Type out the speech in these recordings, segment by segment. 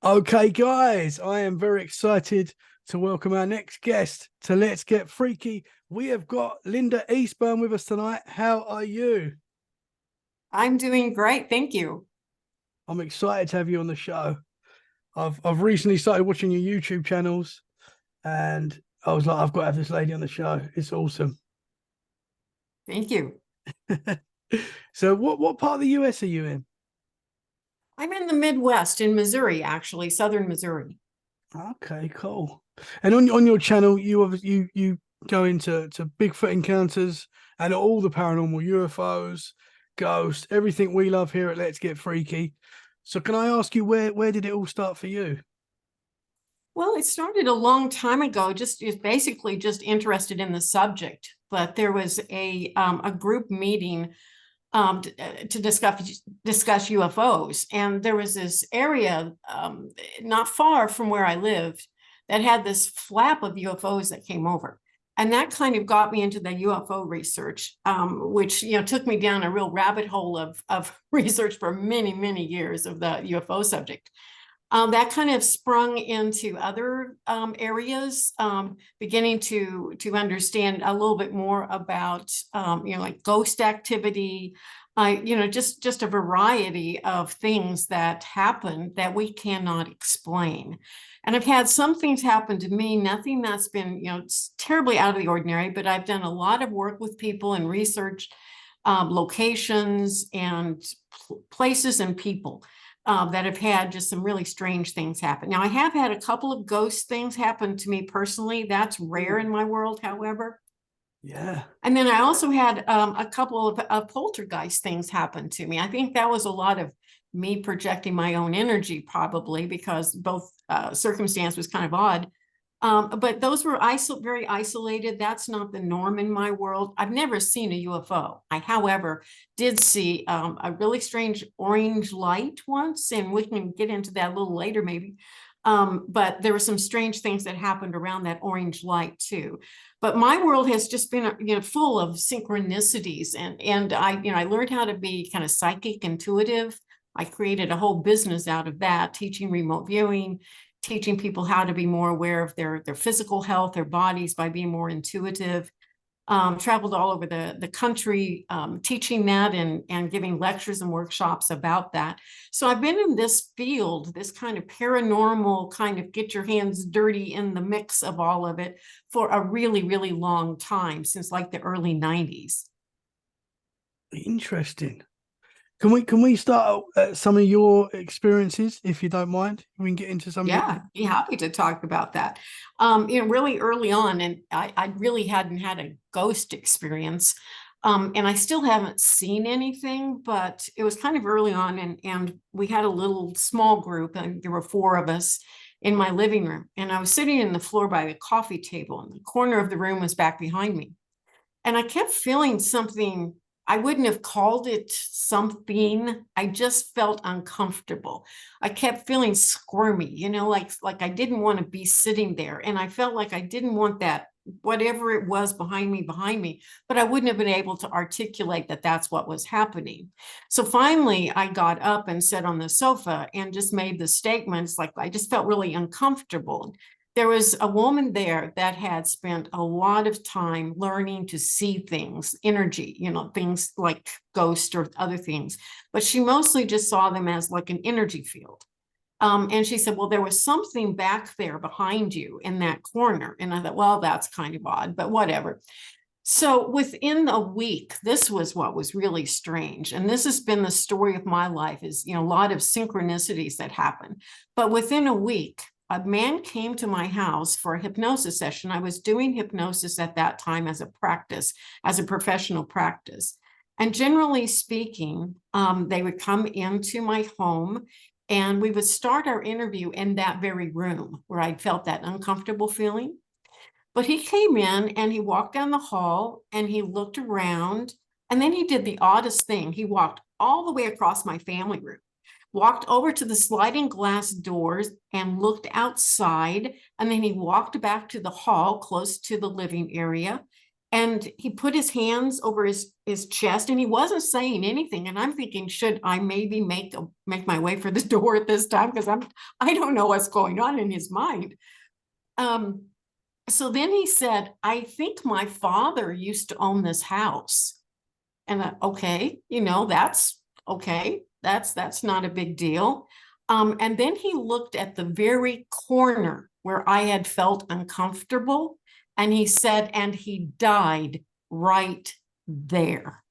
Okay, guys, I am very excited to welcome our next guest to Let's Get Freaky. We have got Linda Eastburn with us tonight. How are you? I'm doing great, thank you. I'm excited to have you on the show. I've recently started watching your YouTube channels, and I was like, I've got to have this lady on the show. It's awesome. Thank you. So, what part of the US are you in? I'm in the Midwest in Missouri, actually, southern Missouri. Okay, cool. And on your channel, you go into Bigfoot encounters and all the paranormal UFOs, ghosts, everything we love here at Let's Get Freaky. So can I ask you where did it all start for you? Well, it started a long time ago, just is basically just interested in the subject. But there was a group meeting to discuss UFOs, and there was this area not far from where I lived that had this flap of UFOs that came over. And that kind of got me into the UFO research, which took me down a real rabbit hole of research for many, many years of the UFO subject. That kind of sprung into other areas, beginning to understand a little bit more about like ghost activity, just a variety of things that happen that we cannot explain. And I've had some things happen to me, nothing that's been terribly out of the ordinary, but I've done a lot of work with people and research locations and places and people that have had just some really strange things happen. Now, I have had a couple of ghost things happen to me personally. That's rare in my world, however. Yeah. And then I also had a couple of poltergeist things happen to me. I think that was a lot of me projecting my own energy, probably, because both circumstance was kind of odd. But those were very isolated. That's not the norm in my world. I've never seen a UFO. I, however, did see a really strange orange light once, and we can get into that a little later, maybe. But there were some strange things that happened around that orange light too. But my world has just been full of synchronicities, and I learned how to be kind of psychic, intuitive. I created a whole business out of that, teaching remote viewing, teaching people how to be more aware of their physical health, their bodies by being more intuitive. Traveled all over the country, teaching that and giving lectures and workshops about that. So I've been in this field, this kind of paranormal, kind of get your hands dirty in the mix of all of it for a really, really long time, since like the early 90s. Interesting. Can we start at some of your experiences, if you don't mind? We can get into some of your. Yeah, be happy to talk about that. Really early on, and I really hadn't had a ghost experience. And I still haven't seen anything, but it was kind of early on, and we had a little small group, and there were four of us in my living room. And I was sitting in the floor by the coffee table, and the corner of the room was back behind me. And I kept feeling something. I wouldn't have called it something. I just felt uncomfortable. I kept feeling squirmy, like I didn't want to be sitting there. And I felt like I didn't want that, whatever it was behind me, but I wouldn't have been able to articulate that that's what was happening. So finally, I got up and sat on the sofa and just made the statements like I just felt really uncomfortable. There was a woman there that had spent a lot of time learning to see things, energy, things like ghosts or other things, but she mostly just saw them as like an energy field. And she said, well, there was something back there behind you in that corner. And I thought, well, that's kind of odd, but whatever. So within a week, this was what was really strange. And this has been the story of my life, is, a lot of synchronicities that happen. But within a week, a man came to my house for a hypnosis session. I was doing hypnosis at that time as a practice, as a professional practice. And generally speaking, they would come into my home and we would start our interview in that very room where I felt that uncomfortable feeling. But he came in and he walked down the hall and he looked around, and then he did the oddest thing. He walked all the way across my family room, walked over to the sliding glass doors and looked outside. And then he walked back to the hall close to the living area. And he put his hands over his chest, and he wasn't saying anything. And I'm thinking, should I maybe make my way for the door at this time? Because I don't know what's going on in his mind. So then he said, I think my father used to own this house. And okay, that's okay. That's not a big deal. And then he looked at the very corner where I had felt uncomfortable. And he said, and he died right there.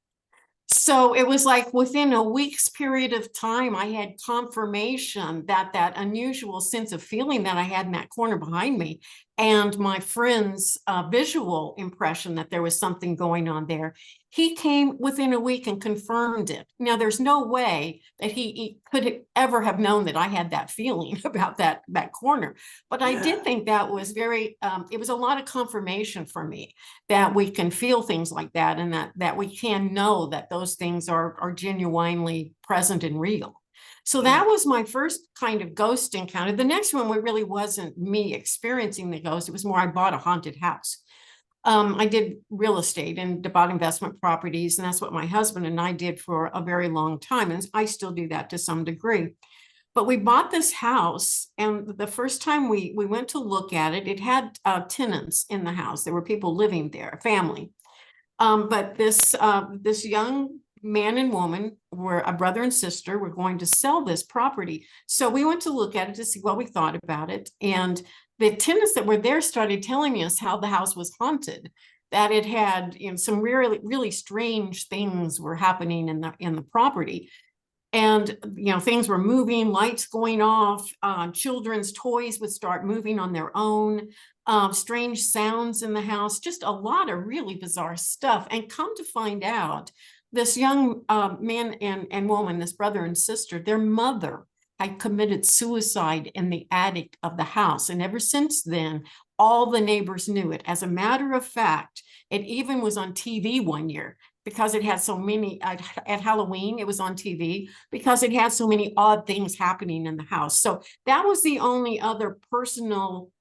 So it was like within a week's period of time, I had confirmation that that unusual sense of feeling that I had in that corner behind me, and my friend's visual impression that there was something going on there. He came within a week and confirmed it. Now, there's no way that he could ever have known that I had that feeling about that corner. But I did think that was very, it was a lot of confirmation for me that we can feel things like that, and that we can know that those things are genuinely present and real. So that was my first kind of ghost encounter. The next one really wasn't me experiencing the ghost. It was more I bought a haunted house. I did real estate and bought investment properties, and that's what my husband and I did for a very long time. And I still do that to some degree. But we bought this house, and the first time we went to look at it, it had tenants in the house. There were people living there, a family. But this young man and woman were a brother and sister, were going to sell this property. So we went to look at it to see what we thought about it. And the tenants that were there started telling us how the house was haunted, that it had, some really, really strange things were happening in the property. And, things were moving, lights going off, children's toys would start moving on their own, strange sounds in the house, just a lot of really bizarre stuff. And come to find out, this young man and woman, this brother and sister, their mother had committed suicide in the attic of the house. And ever since then, all the neighbors knew it. As a matter of fact, it even was on TV one year, because it had so many, at Halloween, it was on TV because it had so many odd things happening in the house. So that was the only other personal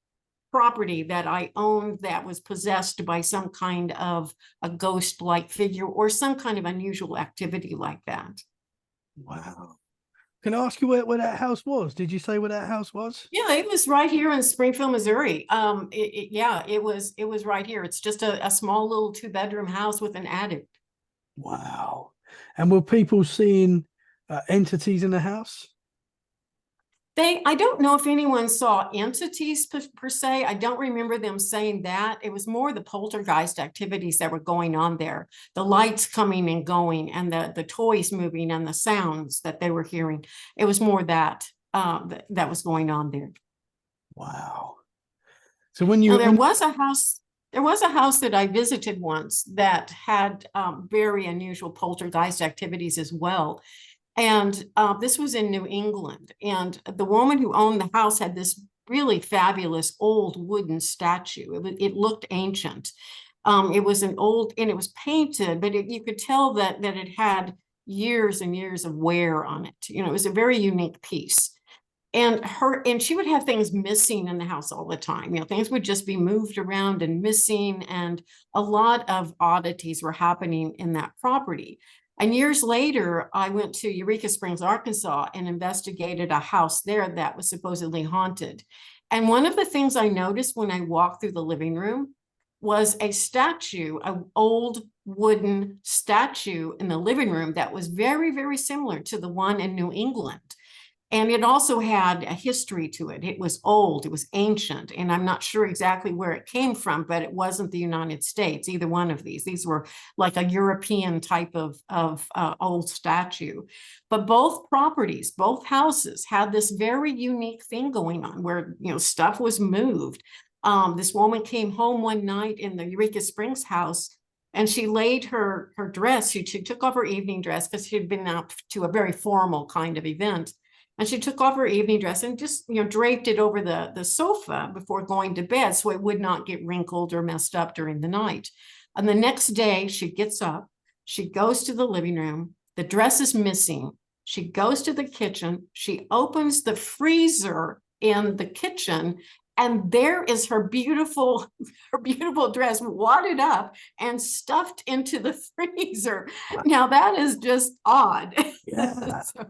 property that I owned that was possessed by some kind of a ghost-like figure or some kind of unusual activity like that. Wow. Can I ask you where that house was? Did you say where that house was? Yeah, it was right here in Springfield, Missouri. It was right here. It's just a small little 2-bedroom house with an attic. Wow. And were people seeing entities in the house? I don't know if anyone saw entities per se. I don't remember them saying that. It was more the poltergeist activities that were going on there, the lights coming and going, and the toys moving, and the sounds that they were hearing. It was more that was going on there. Wow. So when you now, there was a house that I visited once that had very unusual poltergeist activities as well. And this was in New England. And the woman who owned the house had this really fabulous old wooden statue. It looked ancient. It was an old, and it was painted, but you could tell that it had years and years of wear on it. It was a very unique piece. And she would have things missing in the house all the time. Things would just be moved around and missing. And a lot of oddities were happening in that property. And years later, I went to Eureka Springs, Arkansas, and investigated a house there that was supposedly haunted. And one of the things I noticed when I walked through the living room was a statue, an old wooden statue in the living room that was very, very similar to the one in New England. And it also had a history to it. It was old, it was ancient, and I'm not sure exactly where it came from, but it wasn't the United States, either one of these. These were like a European type of old statue. But both properties, both houses had this very unique thing going on where, stuff was moved. This woman came home one night in the Eureka Springs house, and she laid her dress. She took off her evening dress because she had been out to a very formal kind of event. And she took off her evening dress and just, draped it over the sofa before going to bed so it would not get wrinkled or messed up during the night. And the next day she gets up, she goes to the living room, the dress is missing. She goes to the kitchen, she opens the freezer in the kitchen, And there is her beautiful dress wadded up and stuffed into the freezer. Now that is just odd. Yeah. So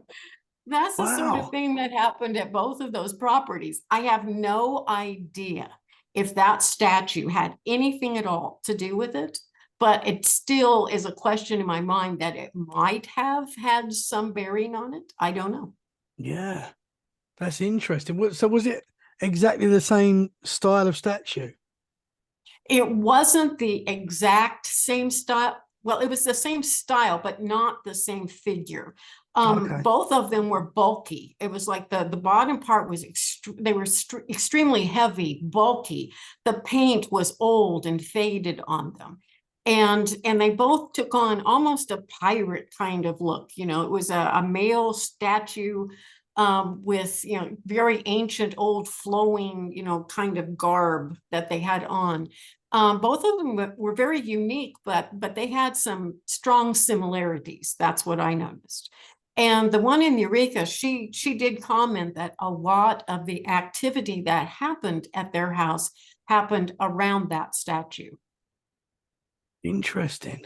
that's the sort of Wow. thing that happened at both of those properties. I have no idea if that statue had anything at all to do with it, but it still is a question in my mind that it might have had some bearing on it. I don't know. Yeah. That's interesting. So was it exactly the same style of statue? It wasn't the exact same style. Well, it was the same style, but not the same figure. Okay. Both of them were bulky. It was like the bottom part was they were extremely heavy, bulky. The paint was old and faded on them. And they both took on almost a pirate kind of look. You know, it was a male statue with, you know, very ancient, old flowing, you know, kind of garb that they had on. Both of them were very unique, but they had some strong similarities. That's what I noticed. And the one in Eureka, she did comment that a lot of the activity that happened at their house happened around that statue. Interesting.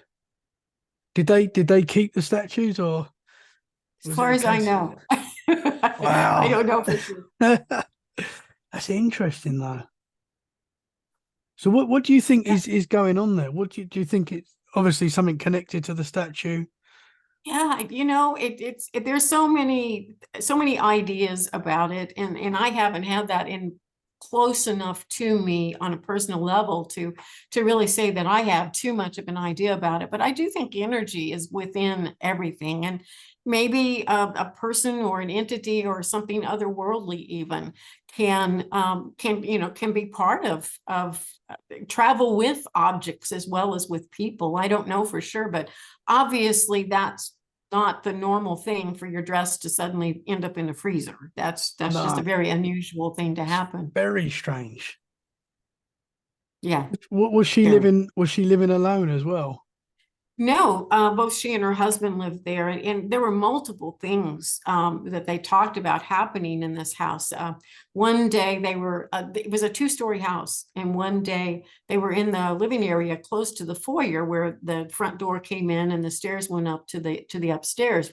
Did they keep the statues, or As was it far a as I case of know. I wow? don't know for sure. That's interesting though. So what do you think is going on there? What do you think it's obviously something connected to the statue? Yeah, you know, there's so many ideas about it, and I haven't had that in close enough to me on a personal level to really say that I have too much of an idea about it. But I do think energy is within everything, and maybe a person or an entity or something otherworldly even can be part of travel with objects as well as with people. I don't know for sure, but obviously that's not the normal thing for your dress to suddenly end up in a freezer. That's just a No, very unusual thing to happen. very strange. Yeah, What was she very. living? Was she living alone as well? No, both she and her husband lived there, and there were multiple things that they talked about happening in this house. One day it was a two-story house, and one day they were in the living area close to the foyer where the front door came in and the stairs went up to the upstairs,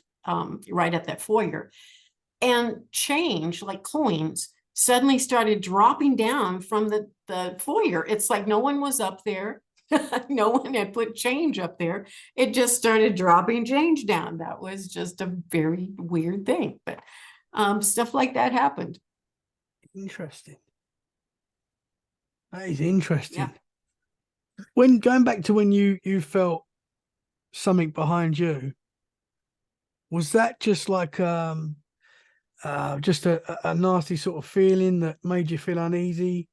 right at that foyer. And change, like coins, suddenly started dropping down from the foyer. It's like no one was up there. No one had put change up there. It just started dropping change down. That was just a very weird thing. But stuff like that happened. Interesting. That is Yeah. interesting. When going back to when you felt something behind you, was that just like just a nasty sort of feeling that made you feel uneasy?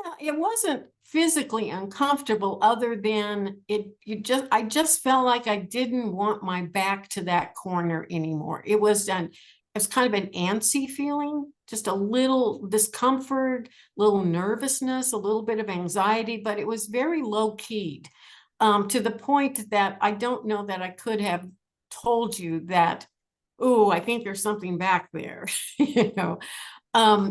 Yeah, it wasn't physically uncomfortable other than I just felt like I didn't want my back to that corner anymore. It's kind of an antsy feeling, just a little discomfort, little nervousness, a little bit of anxiety, but it was very low keyed, to the point that I don't know that I could have told you that, oh, I think there's something back there. You know,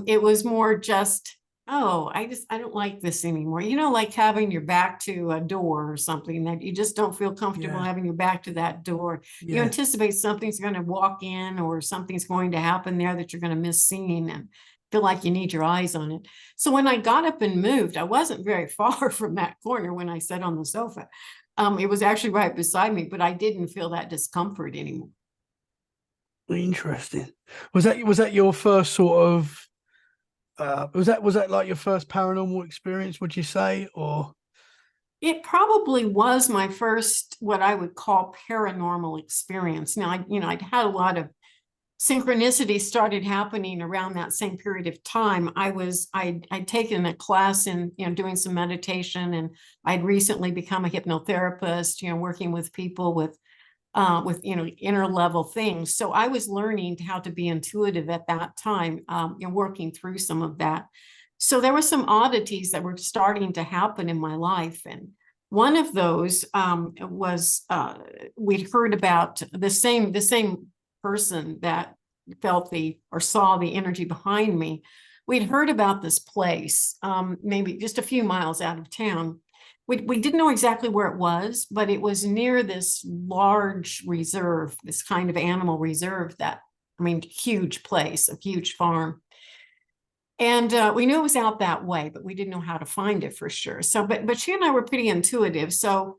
it was more just, oh, I don't like this anymore. You know, like having your back to a door or something that you just don't feel comfortable Yeah, having your back to that door. You yeah. anticipate something's going to walk in or something's going to happen there that you're going to miss seeing and feel like you need your eyes on it. So when I got up and moved, I wasn't very far from that corner when I sat on the sofa. It was actually right beside me, but I didn't feel that discomfort anymore. Interesting. Was that your first sort of was that like your first paranormal experience, would you say? Or It probably was my first, what I would call paranormal experience. Now, I'd had a lot of synchronicity started happening around that same period of time. I'd taken a class in, doing some meditation, and I'd recently become a hypnotherapist, working with people with inner level things. So I was learning how to be intuitive at that time, working through some of that. So there were some oddities that were starting to happen in my life, and one of those was we'd heard about the same person that felt or saw the energy behind me we'd heard about this place, maybe just a few miles out of town. We didn't know exactly where it was, but it was near this large reserve, this kind of animal reserve that, I mean, huge place, a huge farm. And we knew it was out that way, but we didn't know how to find it for sure. So, but she and I were pretty intuitive. So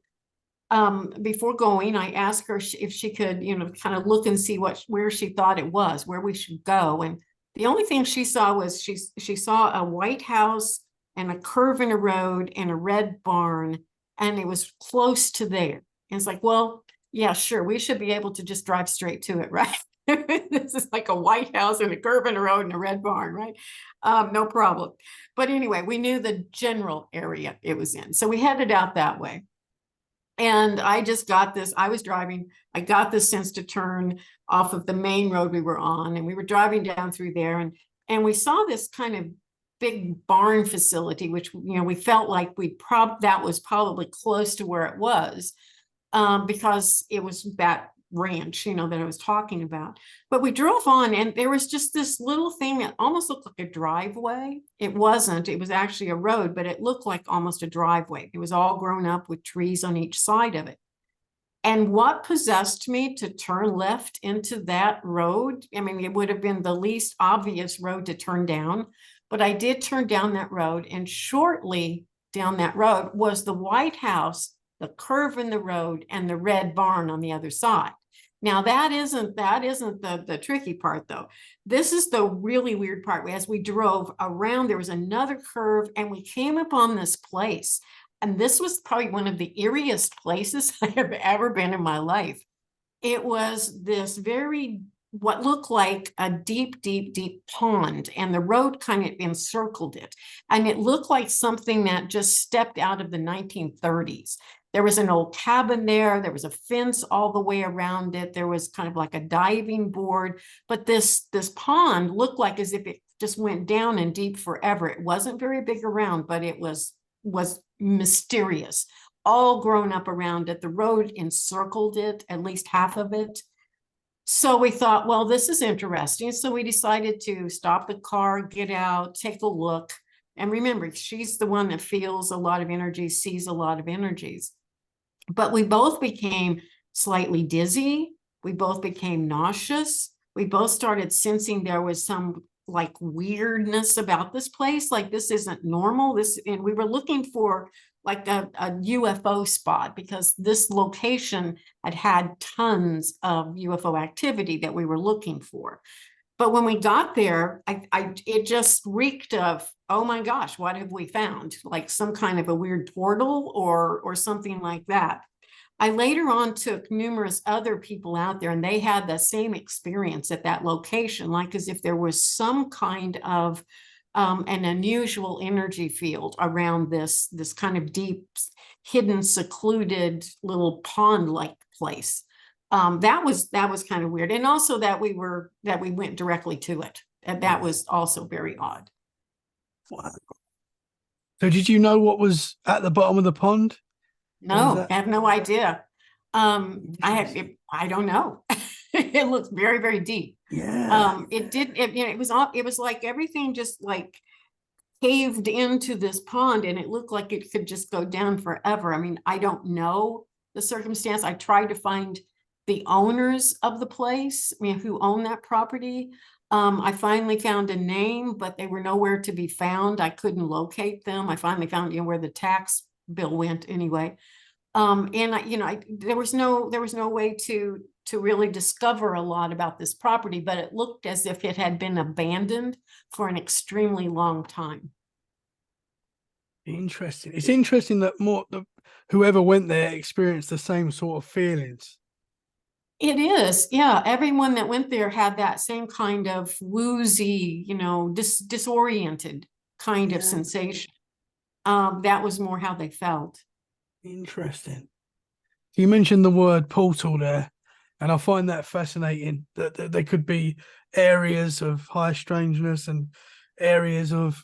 before going, I asked her if she could, you know, kind of look and see where she thought it was, where we should go. And the only thing she saw was she saw a white house and a curve in a road and a red barn, and it was close to there. And it's like, well, yeah, sure, we should be able to just drive straight to it, right? This is like a white house and a curve in a road and a red barn, right? No problem. But anyway, we knew the general area it was in. So we headed out that way. And I just got this, I was driving, I got this sense to turn off of the main road we were on, and we were driving down through there, and we saw this kind of big barn facility, which, you know, we felt like that was probably close to where it was, because it was that ranch, you know, that I was talking about. But we drove on, and there was just this little thing that almost looked like a driveway. It wasn't, it was actually a road, but it looked like almost a driveway. It was all grown up with trees on each side of it. And what possessed me to turn left into that road? I mean, it would have been the least obvious road to turn down, but I did turn down that road, and shortly down that road was the White House, the curve in the road, and the red barn on the other side. Now that isn't the tricky part, though. This is the really weird part. As we drove around, there was another curve, and we came upon this place. And this was probably one of the eeriest places I have ever been in my life. It was this what looked like a deep, deep, deep pond, and the road kind of encircled it. And it looked like something that just stepped out of the 1930s. There was an old cabin there. There was a fence all the way around it. There was kind of like a diving board, but this pond looked like as if it just went down and deep forever. It wasn't very big around, but it was mysterious, all grown up around it. The road encircled it, at least half of it. So we thought, well, this is interesting. So we decided to stop the car, get out, take a look. And remember, she's the one that feels a lot of energy, sees a lot of energies. But we both became slightly dizzy. We both became nauseous. We both started sensing there was some like weirdness about this place. Like, this isn't normal. And we were looking for like a UFO spot, because this location had tons of UFO activity that we were looking for. But when we got there, it just reeked of, oh my gosh, what have we found? Like some kind of a weird portal or something like that. I later on took numerous other people out there, and they had the same experience at that location, like as if there was some kind of an unusual energy field around this kind of deep, hidden, secluded little pond-like place. That was kind of weird, and also that we went directly to it, and that was also very odd. Wow. So did you know what was at the bottom of the pond? No, I have no idea. I don't know. It looks very, very deep. Yeah. It was like everything just like caved into this pond, and it looked like it could just go down forever. I mean, I don't know the circumstance. I tried to find the owners of the place, I mean, who own that property. I finally found a name, but they were nowhere to be found. I couldn't locate them. I finally found, where the tax bill went anyway. There was no way to really discover a lot about this property, but it looked as if it had been abandoned for an extremely long time. Interesting. It's interesting that whoever went there experienced the same sort of feelings. It is, yeah. Everyone that went there had that same kind of woozy, disoriented kind of sensation. That was more how they felt. Interesting. You mentioned the word portal there, and I find that fascinating, that there could be areas of high strangeness and areas of,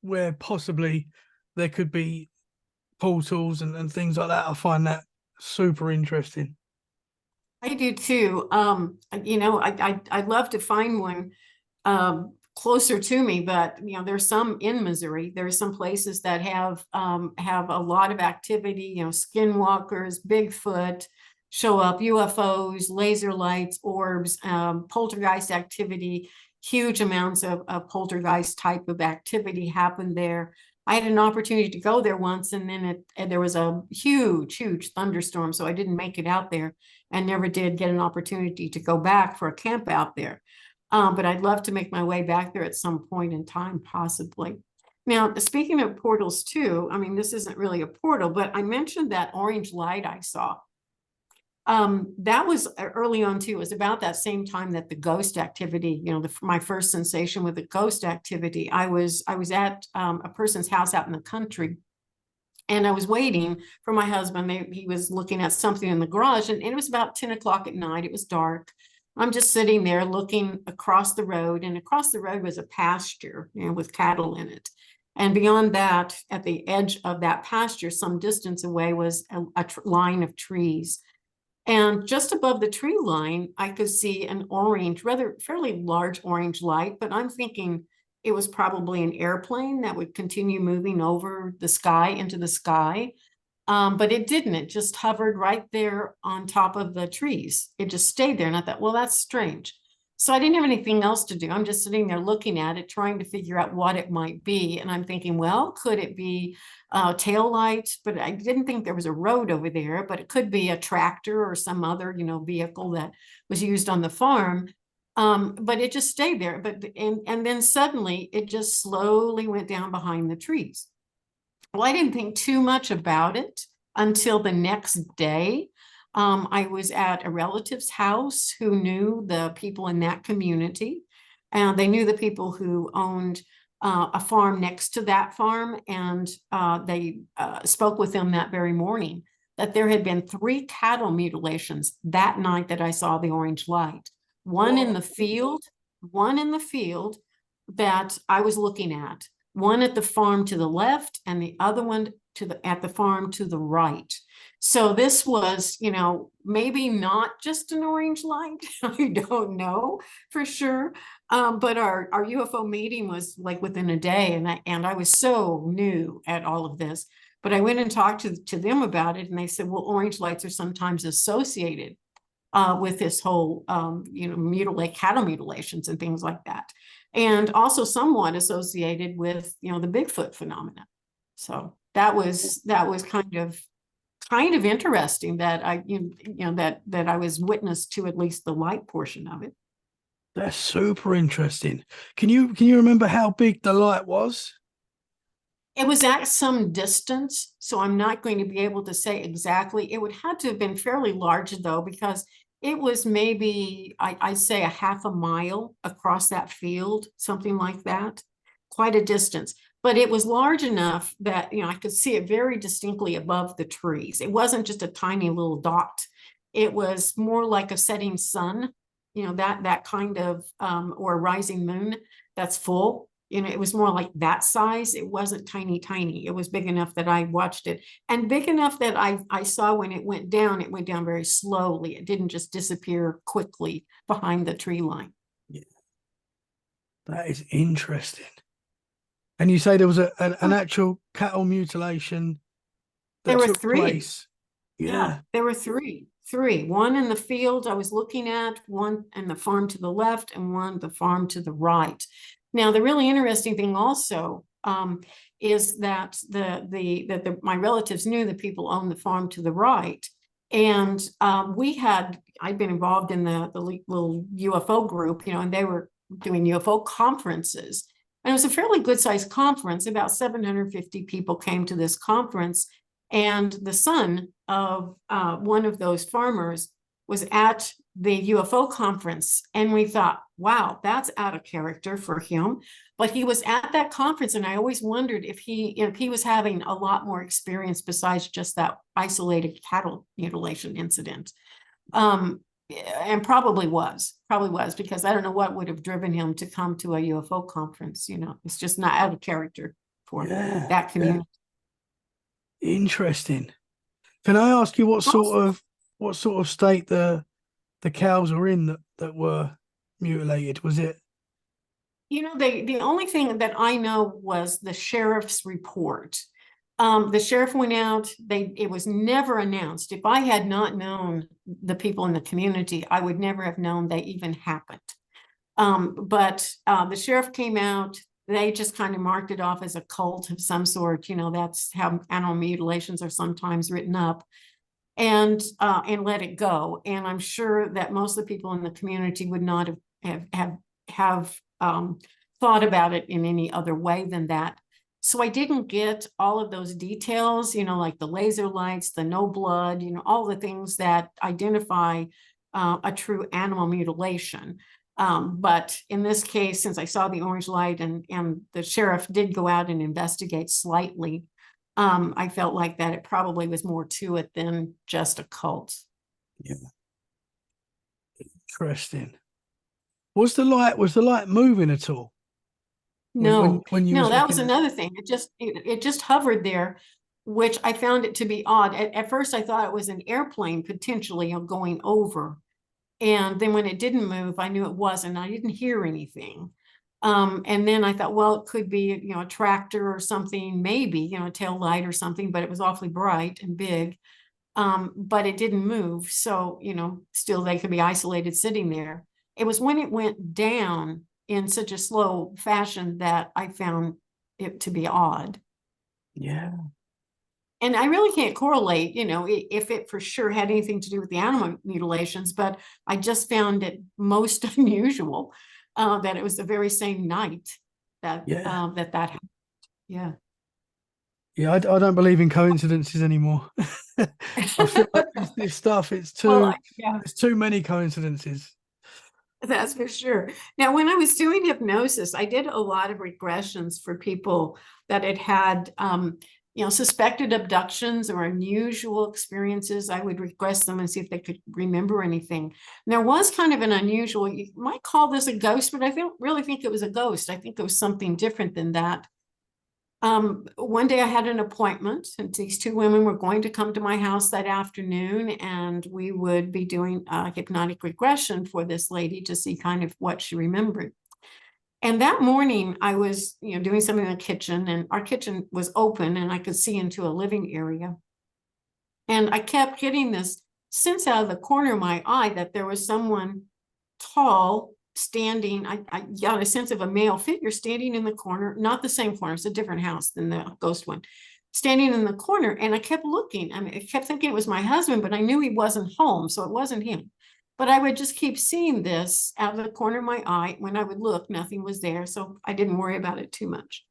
where possibly there could be portals and things like that. I find that super interesting. I do too. I'd love to find one. closer to me, but there's some in Missouri. There's some places that have a lot of activity, skinwalkers, Bigfoot show up, UFOs, laser lights, orbs, poltergeist activity, huge amounts of poltergeist type of activity happened there. I had an opportunity to go there once, and then there was a huge thunderstorm, so I didn't make it out there and never did get an opportunity to go back for a camp out there. But I'd love to make my way back there at some point in time, possibly. Now, speaking of portals too, I mean, this isn't really a portal, but I mentioned that orange light I saw. That was early on too. It was about that same time that the ghost activity, my first sensation with the ghost activity. I was at a person's house out in the country, and I was waiting for my husband. He was looking at something in the garage, and it was about 10 o'clock at night. It was dark. I'm just sitting there looking across the road, and across the road was a pasture, with cattle in it. And beyond that, at the edge of that pasture, some distance away, was a line of trees. And just above the tree line, I could see an orange, rather fairly large orange light, but I'm thinking it was probably an airplane that would continue moving over the sky into the sky. But it didn't. It just hovered right there on top of the trees. It just stayed there. And I thought, well, that's strange. So I didn't have anything else to do. I'm just sitting there looking at it, trying to figure out what it might be. And I'm thinking, well, could it be tail lights? But I didn't think there was a road over there, but it could be a tractor or some other, vehicle that was used on the farm. But it just stayed there. And then suddenly it just slowly went down behind the trees. Well, I didn't think too much about it until the next day. I was at a relative's house who knew the people in that community, and they knew the people who owned a farm next to that farm, and they spoke with them that very morning that there had been 3 cattle mutilations that night that I saw the orange light. One in the field that I was looking at, one at the farm to the left, and the other one at the farm to the right. So this was, maybe not just an orange light. I don't know for sure. But our UFO meeting was like within a day, and I was so new at all of this. But I went and talked to them about it, and they said, well, orange lights are sometimes associated with this whole, cattle mutilations and things like that, and also somewhat associated with, the Bigfoot phenomena. So that was kind of interesting that that I was witness to at least the light portion of it. That's super interesting. Can you remember how big the light was? It was at some distance, so I'm not going to be able to say exactly. It would have to have been fairly large though, because it was maybe, I'd say, a half a mile across that field, something like that, quite a distance. But it was large enough that, I could see it very distinctly above the trees. It wasn't just a tiny little dot. It was more like a setting sun, that kind of, or a rising moon that's full. It was more like that size. It wasn't tiny. It was big enough that I watched it, and big enough that I saw when it went down very slowly. It didn't just disappear quickly behind the tree line. Yeah. That is interesting. And you say there was an actual cattle mutilation that there were took 3. place. Yeah. There were 3. One in the field I was looking at, one in the farm to the left, and one the farm to the right. Now, the really interesting thing also is that my relatives knew the people owned the farm to the right, and I'd been involved in the little UFO group, and they were doing UFO conferences, and it was a fairly good sized conference. About 750 people came to this conference, and the son of one of those farmers was at the UFO conference, and we thought, wow, that's out of character for him. But he was at that conference, and I always wondered if he was having a lot more experience besides just that isolated cattle mutilation incident. And probably was, because I don't know what would have driven him to come to a UFO conference. It's just not out of character for that community. Yeah. Interesting. Can I ask you what sort of state the cows were in that were mutilated? Was it The only thing that I know was the sheriff's report. The sheriff went out, it was never announced. If I had not known the people in the community, I would never have known they even happened. But the sheriff came out, they just kind of marked it off as a cult of some sort. That's how animal mutilations are sometimes written up, and let it go. And I'm sure that most of the people in the community would not have thought about it in any other way than that. So I didn't get all of those details, like the laser lights, the no blood, all the things that identify a true animal mutilation. But in this case, since I saw the orange light and the sheriff did go out and investigate slightly, I felt like that it probably was more to it than just a cult. Yeah. Interesting. Was the light moving at all? No, when you no, was that was looking at another thing. It just hovered there, which I found it to be odd. At first, I thought it was an airplane potentially going over. And then when it didn't move, I knew it wasn't. I didn't hear anything. And then I thought, well, it could be, a tractor or something, maybe, a tail light or something, but it was awfully bright and big. But it didn't move. So, still they could be isolated sitting there. It was when it went down in such a slow fashion that I found it to be odd. Yeah. And I really can't correlate, if it for sure had anything to do with the animal mutilations, but I just found it most unusual that it was the very same night that that happened. Yeah. Yeah, I don't believe in coincidences anymore. I feel like this stuff, it's there's too many coincidences. That's for sure. Now, when I was doing hypnosis, I did a lot of regressions for people that had suspected abductions or unusual experiences. I would regress them and see if they could remember anything. And there was kind of an unusual, you might call this a ghost, but I don't really think it was a ghost. I think it was something different than that. One day I had an appointment, and these two women were going to come to my house that afternoon, and we would be doing a hypnotic regression for this lady to see kind of what she remembered. And that morning I was, doing something in the kitchen, and our kitchen was open and I could see into a living area. And I kept getting this sense out of the corner of my eye that there was someone tall standing. I got a sense of a male figure standing in the corner, not the same corner, it's a different house than the ghost one, standing in the corner. And I kept looking. I kept thinking it was my husband, but I knew he wasn't home, so it wasn't him. But I would just keep seeing this out of the corner of my eye. When I would look, nothing was there, so I didn't worry about it too much.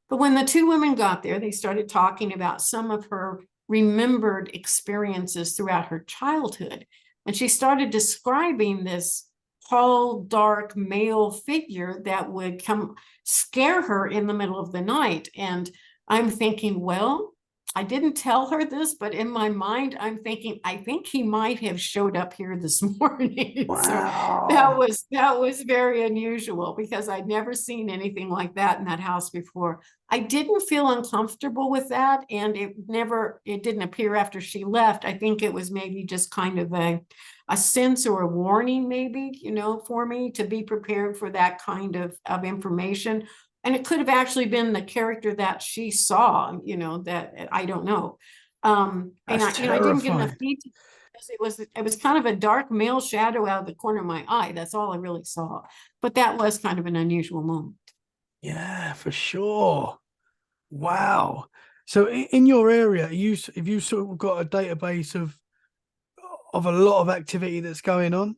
But when the two women got there, they started talking about some of her remembered experiences throughout her childhood. And she started describing this tall, dark male figure that would come scare her in the middle of the night. And I'm thinking, well, I didn't tell her this, but in my mind, I'm thinking, I think he might have showed up here this morning. Wow. So that was very unusual because I'd never seen anything like that in that house before. I didn't feel uncomfortable with that, and it didn't appear after she left. I think it was maybe just kind of a sense or a warning, maybe, for me to be prepared for that kind of information. And it could have actually been the character that she saw, that I don't know. And I didn't get enough detail because it was kind of a dark male shadow out of the corner of my eye. That's all I really saw. But that was kind of an unusual moment. Yeah, for sure. Wow. So in your area, have you sort of got a database of a lot of activity that's going on?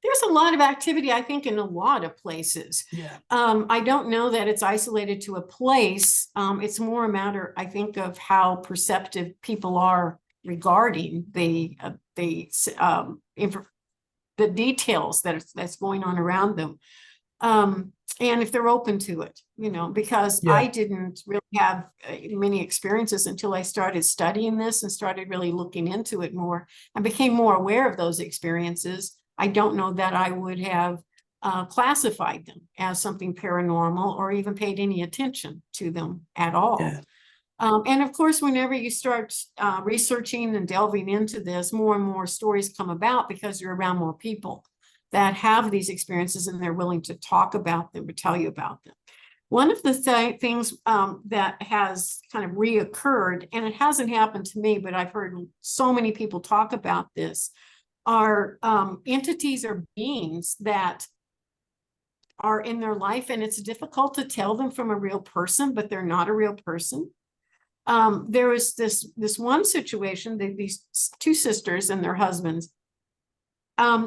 There's a lot of activity, I think, in a lot of places. Yeah. I don't know that it's isolated to a place. It's more a matter, I think, of how perceptive people are regarding the details that's going on around them. And if they're open to it, because I didn't really have many experiences until I started studying this and started really looking into it more. I became more aware of those experiences. I don't know that I would have classified them as something paranormal or even paid any attention to them at all. Yeah. And of course, whenever you start researching and delving into this, more and more stories come about because you're around more people. that have these experiences and they're willing to talk about them or tell you about them. One of the things that has kind of reoccurred, and it hasn't happened to me, but I've heard so many people talk about this, are entities or beings that are in their life, and it's difficult to tell them from a real person, but they're not a real person. There was this one situation, these two sisters and their husbands,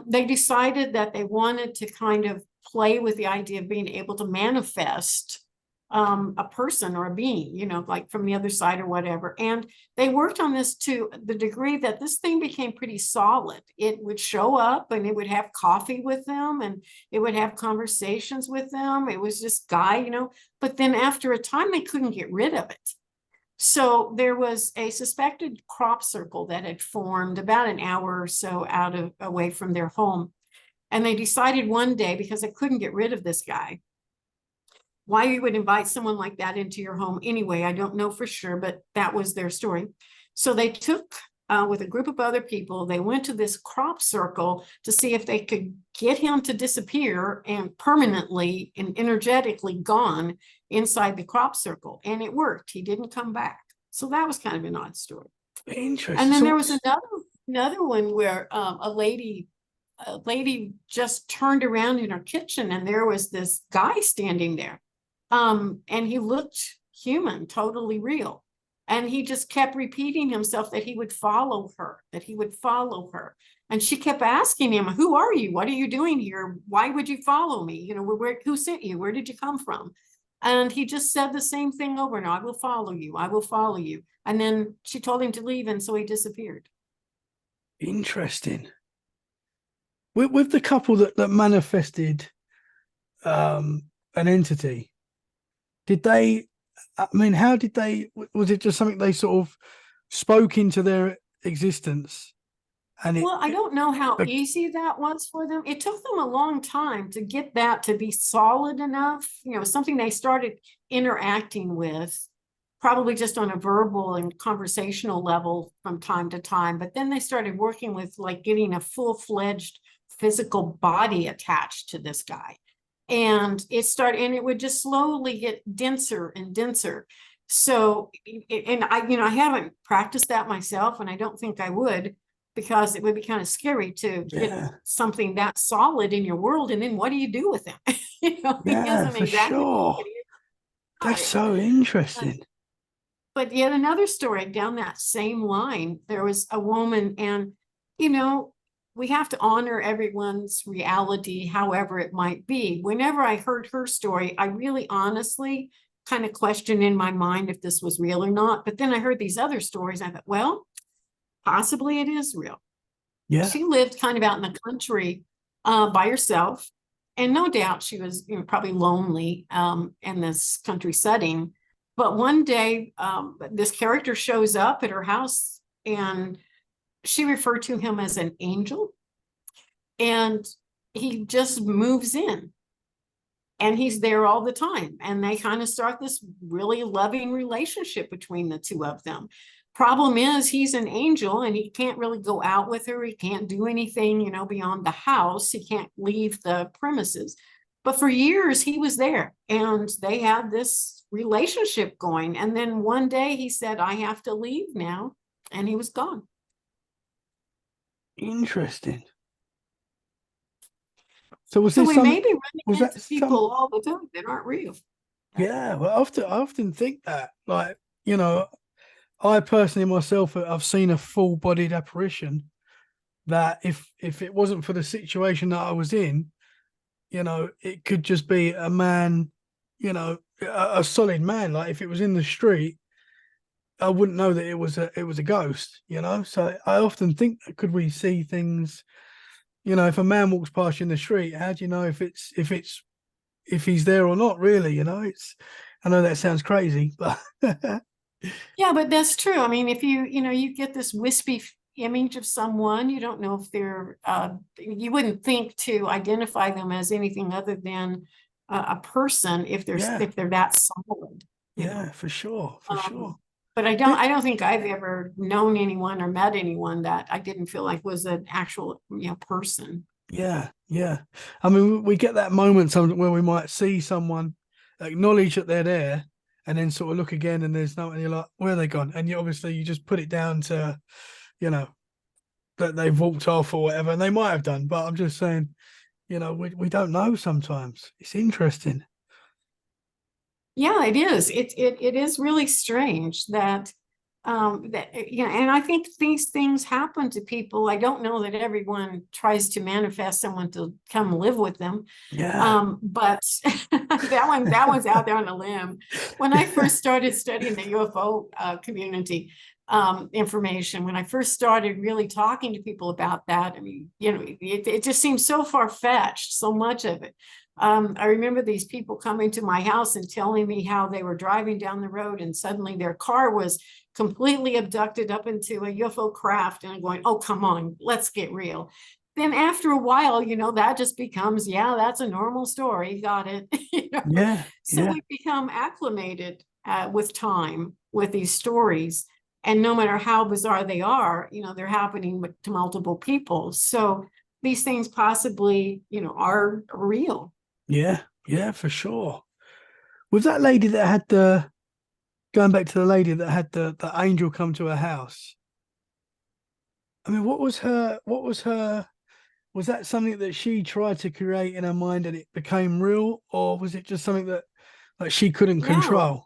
they decided that they wanted to kind of play with the idea of being able to manifest a person or a being, you know, like from the other side or whatever. And they worked on this to the degree that this thing became pretty solid. It would show up and it would have coffee with them and it would have conversations with them. It was this guy, you know, but then after a time, they couldn't get rid of it. So there was a suspected crop circle that had formed about an hour or so away from their home. And they decided one day, because they couldn't get rid of this guy, why you would invite someone like that into your home anyway, I don't know for sure, but that was their story. So they took, with a group of other people, they went to this crop circle to see if they could get him to disappear and permanently and energetically gone inside the crop circle. And it worked. He didn't come back. So that was kind of an odd story. Interesting. And then there was another one where a lady just turned around in her kitchen and there was this guy standing there. And he looked human, totally real. And he just kept repeating himself that he would follow her, that he would follow her. And she kept asking him, who are you? What are you doing here? Why would you follow me? You know, who sent you? Where did you come from? And he just said the same thing over and over. I will follow you. I will follow you. And then she told him to leave. And so he disappeared. Interesting. With the couple that manifested an entity, did they, I mean, how did they, was it just something they sort of spoke into their existence? And well, I don't know how easy that was for them. It took them a long time to get that to be solid enough, you know, something they started interacting with, probably just on a verbal and conversational level from time to time. But then they started working with like getting a full-fledged physical body attached to this guy. And it would just slowly get denser and denser. So, and I haven't practiced that myself, and I don't think I would, because it would be kind of scary to get something that solid in your world. And then what do you do with him? You know, yeah, for sure. That's so interesting. But yet another story down that same line, there was a woman, and, you know, we have to honor everyone's reality, however it might be. Whenever I heard her story, I really honestly kind of questioned in my mind if this was real or not. But then I heard these other stories. I thought, well, possibly it is real. Yeah. She lived kind of out in the country by herself. And no doubt she was, you know, probably lonely in this country setting. But one day, this character shows up at her house, and she referred to him as an angel, and he just moves in, and he's there all the time. And they kind of start this really loving relationship between the two of them. Problem is, he's an angel and he can't really go out with her. He can't do anything, you know, beyond the house. He can't leave the premises. But for years he was there and they had this relationship going. And then one day he said, I have to leave now. And he was gone. Interesting. So we may be running into people all the time that aren't real. Yeah, well, I often think that, like, you know, I personally myself, I've seen a full-bodied apparition that if it wasn't for the situation that I was in, you know, it could just be a man, you know, a solid man. Like if it was in the street, I wouldn't know that it was a ghost, you know. So I often think, could we see things, you know, if a man walks past you in the street, how do you know if he's there or not, really? You know, I know that sounds crazy, but yeah, but that's true. I mean, if you get this wispy image of someone, you don't know if they're you wouldn't think to identify them as anything other than a person if they're that solid. Yeah, for sure. But I don't think I've ever known anyone or met anyone that I didn't feel like was an actual person. Yeah, yeah. I mean, we get that moment where we might see someone acknowledge that they're there, and then sort of look again, and there's no, and you're like, where are they gone? And you obviously you just put it down to, you know, that they've walked off or whatever, and they might have done. But I'm just saying, we don't know sometimes. It's interesting. Yeah, it is. It is really strange that and I think these things happen to people. I don't know that everyone tries to manifest someone to come live with them. Yeah. But that one's out there on a limb. When I first started studying the UFO community information, when I first started really talking to people about that, I mean, it just seems so far-fetched, so much of it. I remember these people coming to my house and telling me how they were driving down the road and suddenly their car was completely abducted up into a UFO craft, and I'm going, oh, come on, let's get real. Then after a while, that just becomes, yeah, that's a normal story. Got it. Yeah. So Yeah. we become acclimated with time with these stories. And no matter how bizarre they are, they're happening to multiple people. So these things possibly, are real. Yeah. Yeah, for sure. Was that lady that had the going back to the lady that had the angel come to her house? I mean, was that something that she tried to create in her mind and it became real, or was it just something that like she couldn't No, control?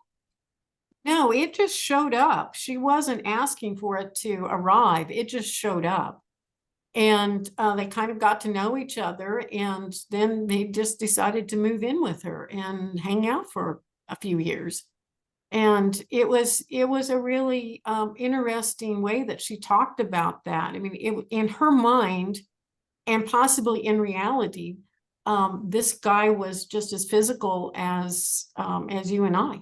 no, it just showed up. She wasn't asking for it to arrive. It just showed up. And they kind of got to know each other, and then they just decided to move in with her and hang out for a few years. And it was a really interesting way that she talked about that. I mean, in her mind, and possibly in reality, this guy was just as physical as you and I.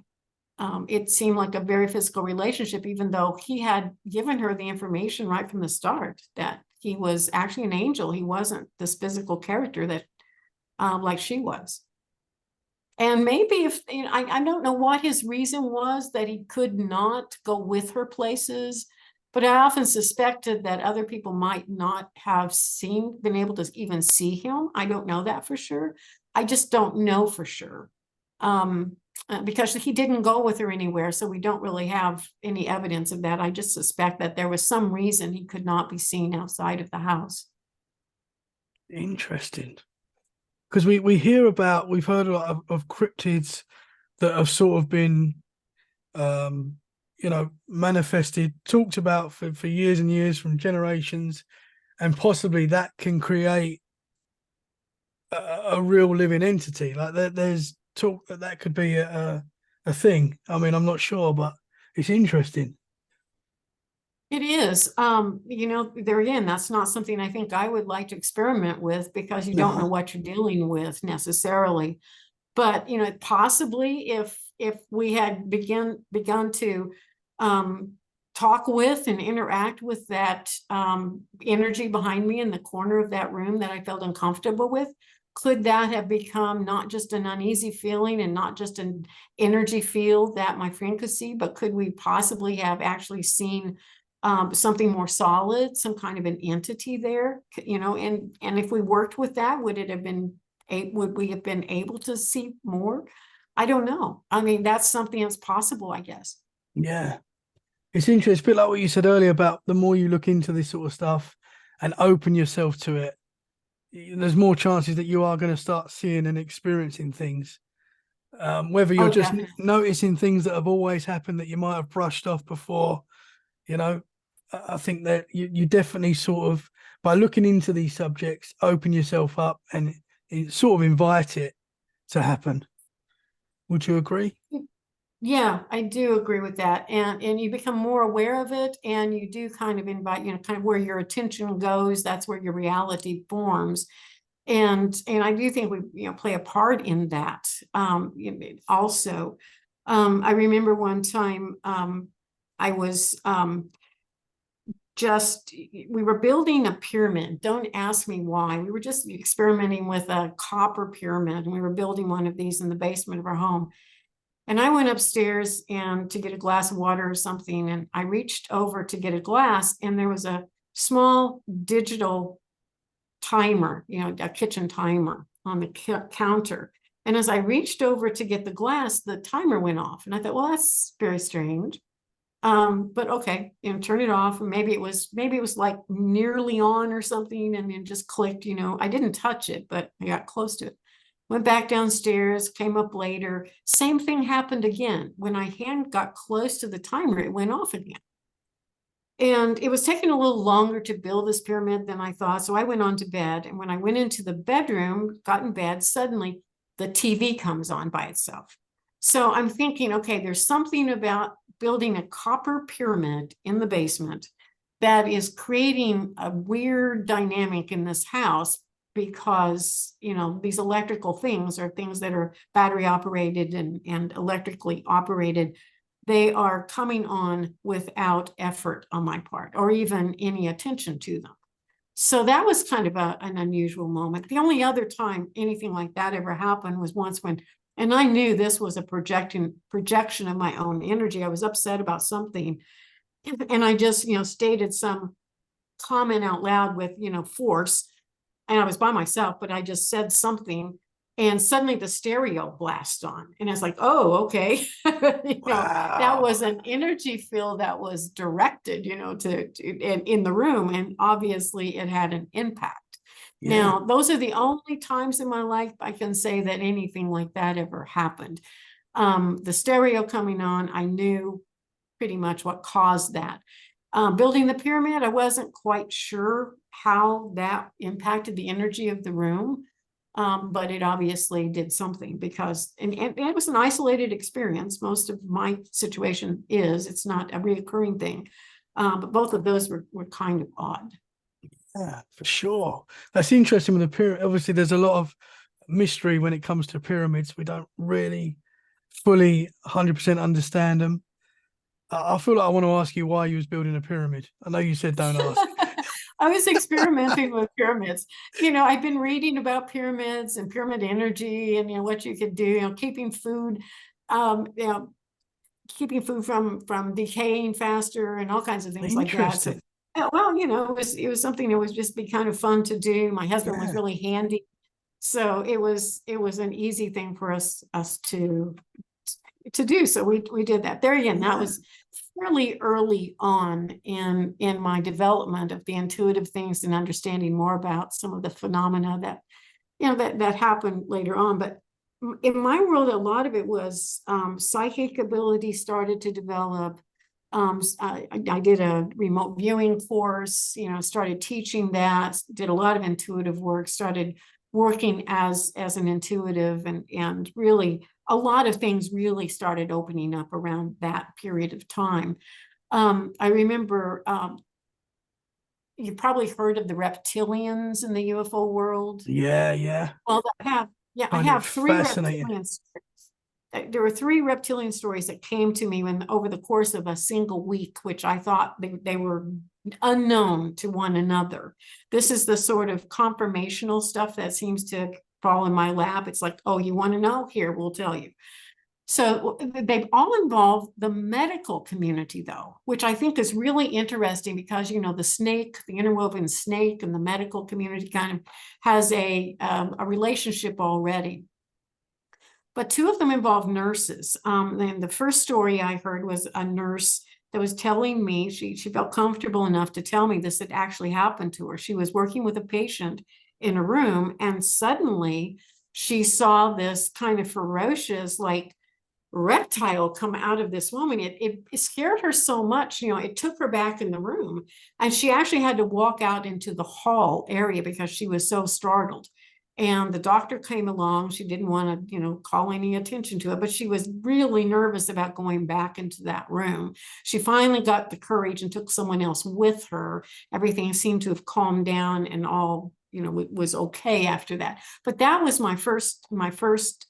It seemed like a very physical relationship, even though he had given her the information right from the start that he was actually an angel. He wasn't this physical character that like she was. And maybe if I don't know what his reason was that he could not go with her places, but I often suspected that other people might not have been able to even see him. I don't know that for sure. I just don't know for sure. Because he didn't go with her anywhere, so we don't really have any evidence of that. I just suspect that there was some reason he could not be seen outside of the house. Interesting. Because we've heard a lot of cryptids that have sort of been um manifested, talked about for years and years from generations, and possibly that can create a real living entity. Like there's talk that could be a thing. I mean, I'm not sure, but it's interesting. It is. There again, that's not something I think I would like to experiment with because you don't know No. what you're dealing with necessarily. But possibly if we had begun to talk with and interact with that energy behind me in the corner of that room that I felt uncomfortable with, could that have become not just an uneasy feeling and not just an energy field that my friend could see, but could we possibly have actually seen something more solid, some kind of an entity there, and if we worked with that, would we have been able to see more? I don't know. I mean, that's something that's possible, I guess. Yeah. It's interesting. It's a bit like what you said earlier about the more you look into this sort of stuff and open yourself to it, there's more chances that you are going to start seeing and experiencing things. Whether you're Oh, just definitely. noticing things that have always happened that you might have brushed off before, you know, I think that you definitely sort of, by looking into these subjects, open yourself up and sort of invite it to happen. Would you agree? Yeah, I do agree with that. And you become more aware of it, and you do kind of invite, kind of where your attention goes, that's where your reality forms. And I do think we, play a part in that. Also, I remember one time I was we were building a pyramid. Don't ask me why. We were just experimenting with a copper pyramid, and we were building one of these in the basement of our home. And I went upstairs and to get a glass of water or something, and I reached over to get a glass, and there was a small digital timer, a kitchen timer on the counter. And as I reached over to get the glass, the timer went off. And I thought, well, that's very strange. But okay, turn it off. And maybe it was like nearly on or something, and it just clicked. I didn't touch it, but I got close to it. Went back downstairs, came up later. Same thing happened again. When I got close to the timer, it went off again. And it was taking a little longer to build this pyramid than I thought. So I went on to bed. And when I went into the bedroom, got in bed, suddenly the TV comes on by itself. So I'm thinking, okay, there's something about building a copper pyramid in the basement that is creating a weird dynamic in this house, because these electrical things are things that are battery operated and electrically operated. They are coming on without effort on my part or even any attention to them. So that was kind of an unusual moment. The only other time anything like that ever happened was once and I knew this was a projection of my own energy. I was upset about something, and I just, stated some comment out loud with, force. And I was by myself, but I just said something, and suddenly the stereo blasted on. And I was like, oh, okay. Wow. That was an energy field that was directed, in the room. And obviously it had an impact. Yeah. Now, those are the only times in my life I can say that anything like that ever happened. The stereo coming on, I knew pretty much what caused that. Building the pyramid, I wasn't quite sure how that impacted the energy of the room, but it obviously did something, because and it was an isolated experience. Most of my situation it's not a reoccurring thing, but both of those were kind of odd. Yeah, for sure. That's interesting with the pyramid. Obviously, there's a lot of mystery when it comes to pyramids. We don't really fully 100% understand them. I feel like I want to ask you why you was building a pyramid. I know you said don't ask. I was experimenting with pyramids. I've been reading about pyramids and pyramid energy and what you could do, keeping food, keeping food from decaying faster and all kinds of things like that. So, well, it was something that was just be kind of fun to do. My husband was really handy, so it was an easy thing for us to do. So we did that. There again, that was fairly early on in my development of the intuitive things and understanding more about some of the phenomena that happened later on. But in my world, a lot of it was psychic ability started to develop. I did a remote viewing course, started teaching that, did a lot of intuitive work, started working as an intuitive, and really a lot of things really started opening up around that period of time. I remember you've probably heard of the reptilians in the UFO world. Yeah. Well, I have three reptilian stories. There were 3 reptilian stories that came to me over the course of a single week, which I thought they were unknown to one another. This is the sort of confirmational stuff that seems to fall in my lap. It's like, oh, you want to know? Here, we'll tell you. So they've all involved the medical community, though, which I think is really interesting, because, the snake, the interwoven snake, and the medical community kind of has a relationship already. But 2 of them involve nurses. And the first story I heard was a nurse that was telling me, she felt comfortable enough to tell me this had actually happened to her. She was working with a patient in a room, and suddenly she saw this kind of ferocious, like, reptile come out of this woman. It scared her so much, it took her back in the room, and she actually had to walk out into the hall area because she was so startled. And the doctor came along. She didn't want to, call any attention to it, but she was really nervous about going back into that room. She finally got the courage and took someone else with her. Everything seemed to have calmed down, and all, it was okay after that. But that was my first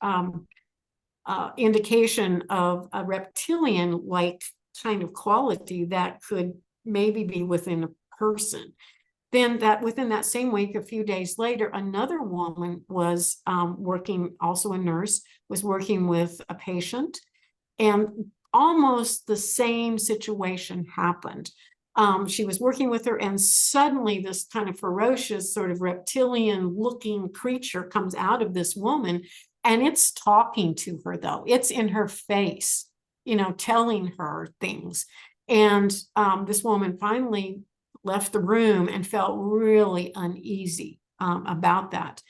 indication of a reptilian-like kind of quality that could maybe be within a person. Then within that same week, a few days later, another woman was working, also a nurse, was working with a patient, and almost the same situation happened. She was working with her, and suddenly this kind of ferocious, sort of reptilian looking creature comes out of this woman, and it's talking to her, though. It's in her face, telling her things. And this woman finally left the room and felt really uneasy about that.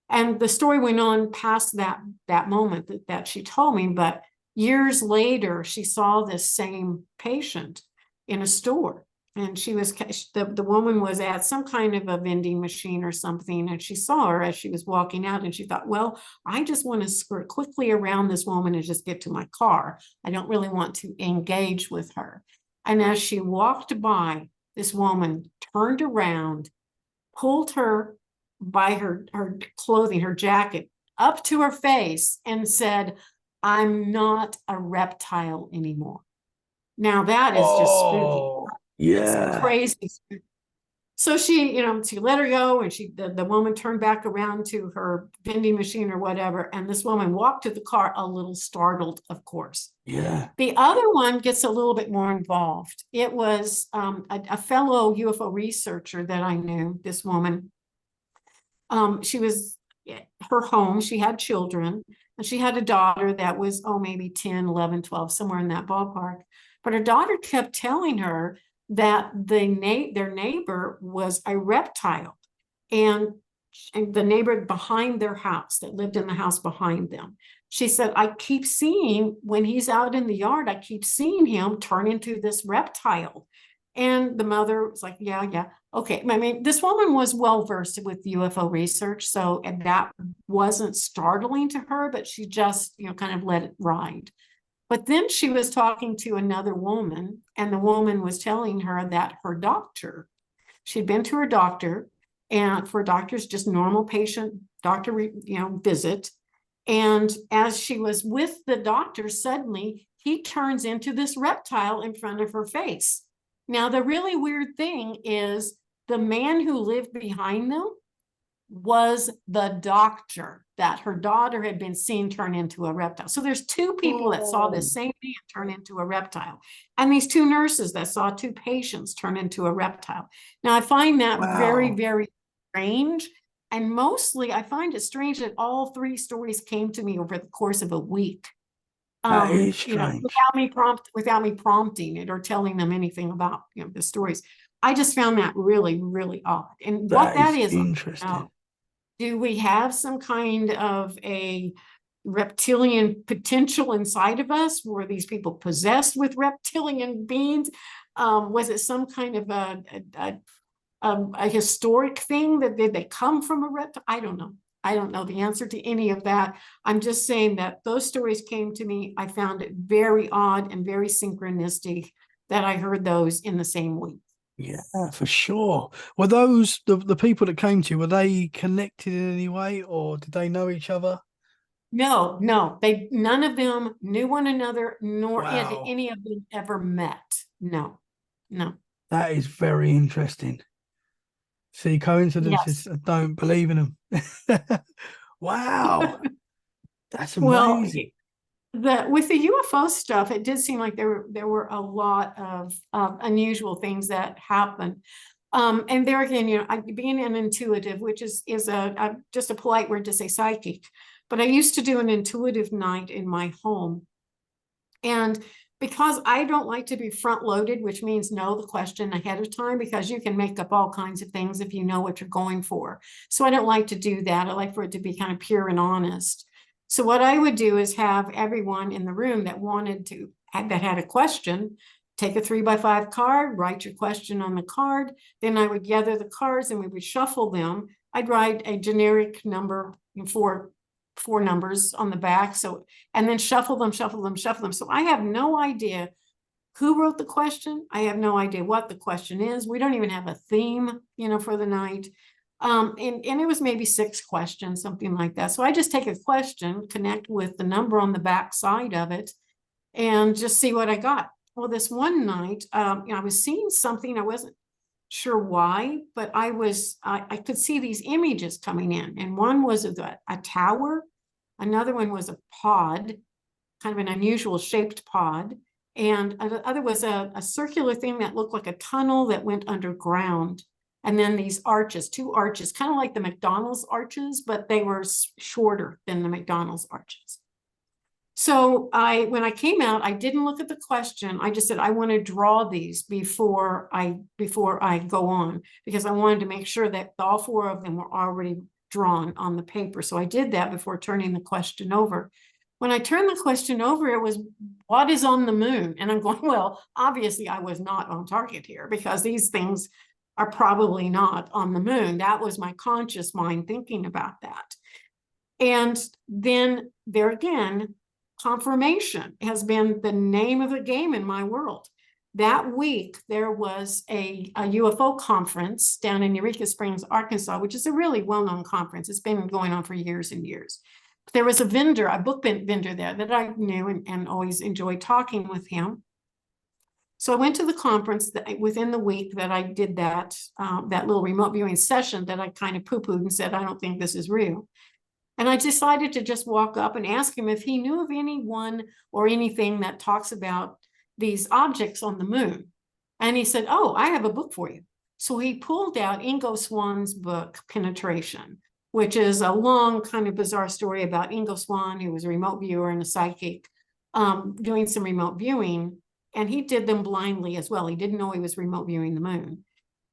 And the story went on past that moment that she told me, but years later, she saw this same patient in a store. And the woman was at some kind of a vending machine or something, and she saw her as she was walking out, and she thought, well, I just want to skirt quickly around this woman and just get to my car. I don't really want to engage with her. And as she walked by, this woman turned around, pulled her by her clothing, her jacket, up to her face and said, I'm not a reptile anymore. Now that is just spooky. Yeah. It's crazy. So she let her go, and the woman turned back around to her vending machine or whatever. And this woman walked to the car, a little startled, of course. Yeah. The other one gets a little bit more involved. It was a fellow UFO researcher that I knew, this woman. She was her home. She had children, and she had a daughter that was, maybe 10, 11, 12, somewhere in that ballpark. But her daughter kept telling her that their neighbor was a reptile, and the neighbor behind their house that lived in the house behind them. She said, I keep seeing, when he's out in the yard, I keep seeing him turn into this reptile. And the mother was like, yeah. Okay. I mean, this woman was well versed with UFO research, so and that wasn't startling to her, but she just, kind of let it ride. But then she was talking to another woman, and the woman was telling her that her doctor, she'd been to her doctor, and for doctors, just normal patient doctor, visit. And as she was with the doctor, suddenly he turns into this reptile in front of her face. Now, the really weird thing is the man who lived behind them was the doctor that her daughter had been seen turn into a reptile. So there's two people that saw this same man turn into a reptile, and these two nurses that saw two patients turn into a reptile. Now, I find that very, very strange. And mostly I find it strange that all three stories came to me over the course of a week. That is strange. Without me prompting it or telling them anything about the stories. I just found that really, really odd. And what that is interesting. Do we have some kind of a reptilian potential inside of us? Were these people possessed with reptilian beings? Was it some kind of a historic thing that did they come from a reptile? I don't know. I don't know the answer to any of that. I'm just saying that those stories came to me. I found it very odd and very synchronistic that I heard those in the same week. Yeah, for sure. Were those the people that came to you, were they connected in any way, or did they know each other? No, none of them knew one another, nor had any of them ever met. No. That is very interesting. See, coincidences, I don't believe in them. Wow. That's amazing. With the UFO stuff, it did seem like there were a lot of unusual things that happened. And there again, being an intuitive, which is just a polite word to say psychic, but I used to do an intuitive night in my home. And because I don't like to be front loaded, which means know the question ahead of time, because you can make up all kinds of things if you know what you're going for. So I don't like to do that. I like for it to be kind of pure and honest. So what I would do is have everyone in the room that had a question, take a 3x5 card, write your question on the card. Then I would gather the cards and we would shuffle them. I'd write a generic number, four numbers on the back. And then shuffle them. So I have no idea who wrote the question. I have no idea what the question is. We don't even have a theme, for the night. And it was maybe 6 questions, something like that. So I just take a question, connect with the number on the back side of it, and just see what I got. Well, this one night, I was seeing something. I wasn't sure why, but I could see these images coming in. And one was of a tower. Another one was a pod, kind of an unusual shaped pod. And the other was a circular thing that looked like a tunnel that went underground. And then these arches, 2 arches, kind of like the McDonald's arches, but they were shorter than the McDonald's arches. So when I came out, I didn't look at the question. I just said, I want to draw these before I go on, because I wanted to make sure that all 4 of them were already drawn on the paper. So I did that before turning the question over. When I turned the question over, it was, what is on the moon? And I'm going, well, obviously I was not on target here, because these things are probably not on the moon. That was my conscious mind thinking about that. And then there again, confirmation has been the name of the game in my world. That week, there was a UFO conference down in Eureka Springs, Arkansas, which is a really well-known conference. It's been going on for years and years. There was a vendor, a book vendor there that I knew and always enjoyed talking with him. So I went to the conference within the week that I did that little remote viewing session that I kind of poo-pooed and said, I don't think this is real. And I decided to just walk up and ask him if he knew of anyone or anything that talks about these objects on the moon. And he said, oh, I have a book for you. So he pulled out Ingo Swann's book, Penetration, which is a long kind of bizarre story about Ingo Swann, who was a remote viewer and a psychic, doing some remote viewing. And he did them blindly as well. He didn't know he was remote viewing the moon.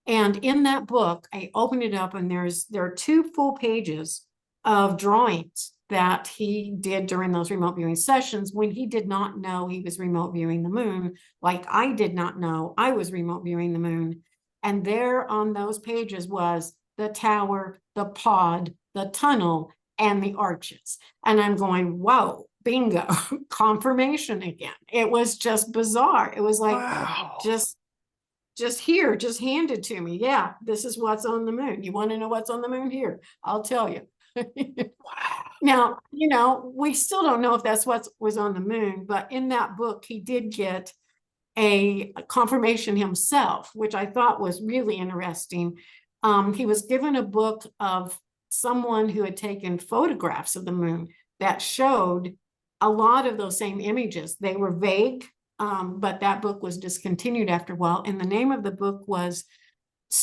And in that book, I opened it up and there are 2 full pages of drawings that he did during those remote viewing sessions when he did not know he was remote viewing the moon, like I did not know I was remote viewing the moon. And there on those pages was the tower, the pod, the tunnel, and the arches. And I'm going, whoa, bingo, confirmation again. It was just bizarre. It was like, Wow. just here, just hand it to me. Yeah, this is what's on the moon. You want to know what's on the moon? Here, I'll tell you. Now, we still don't know if that's what was on the moon, but in that book, he did get a confirmation himself, which I thought was really interesting. He was given a book of someone who had taken photographs of the moon that showed a lot of those same images. They were vague, but that book was discontinued after a while. And the name of the book was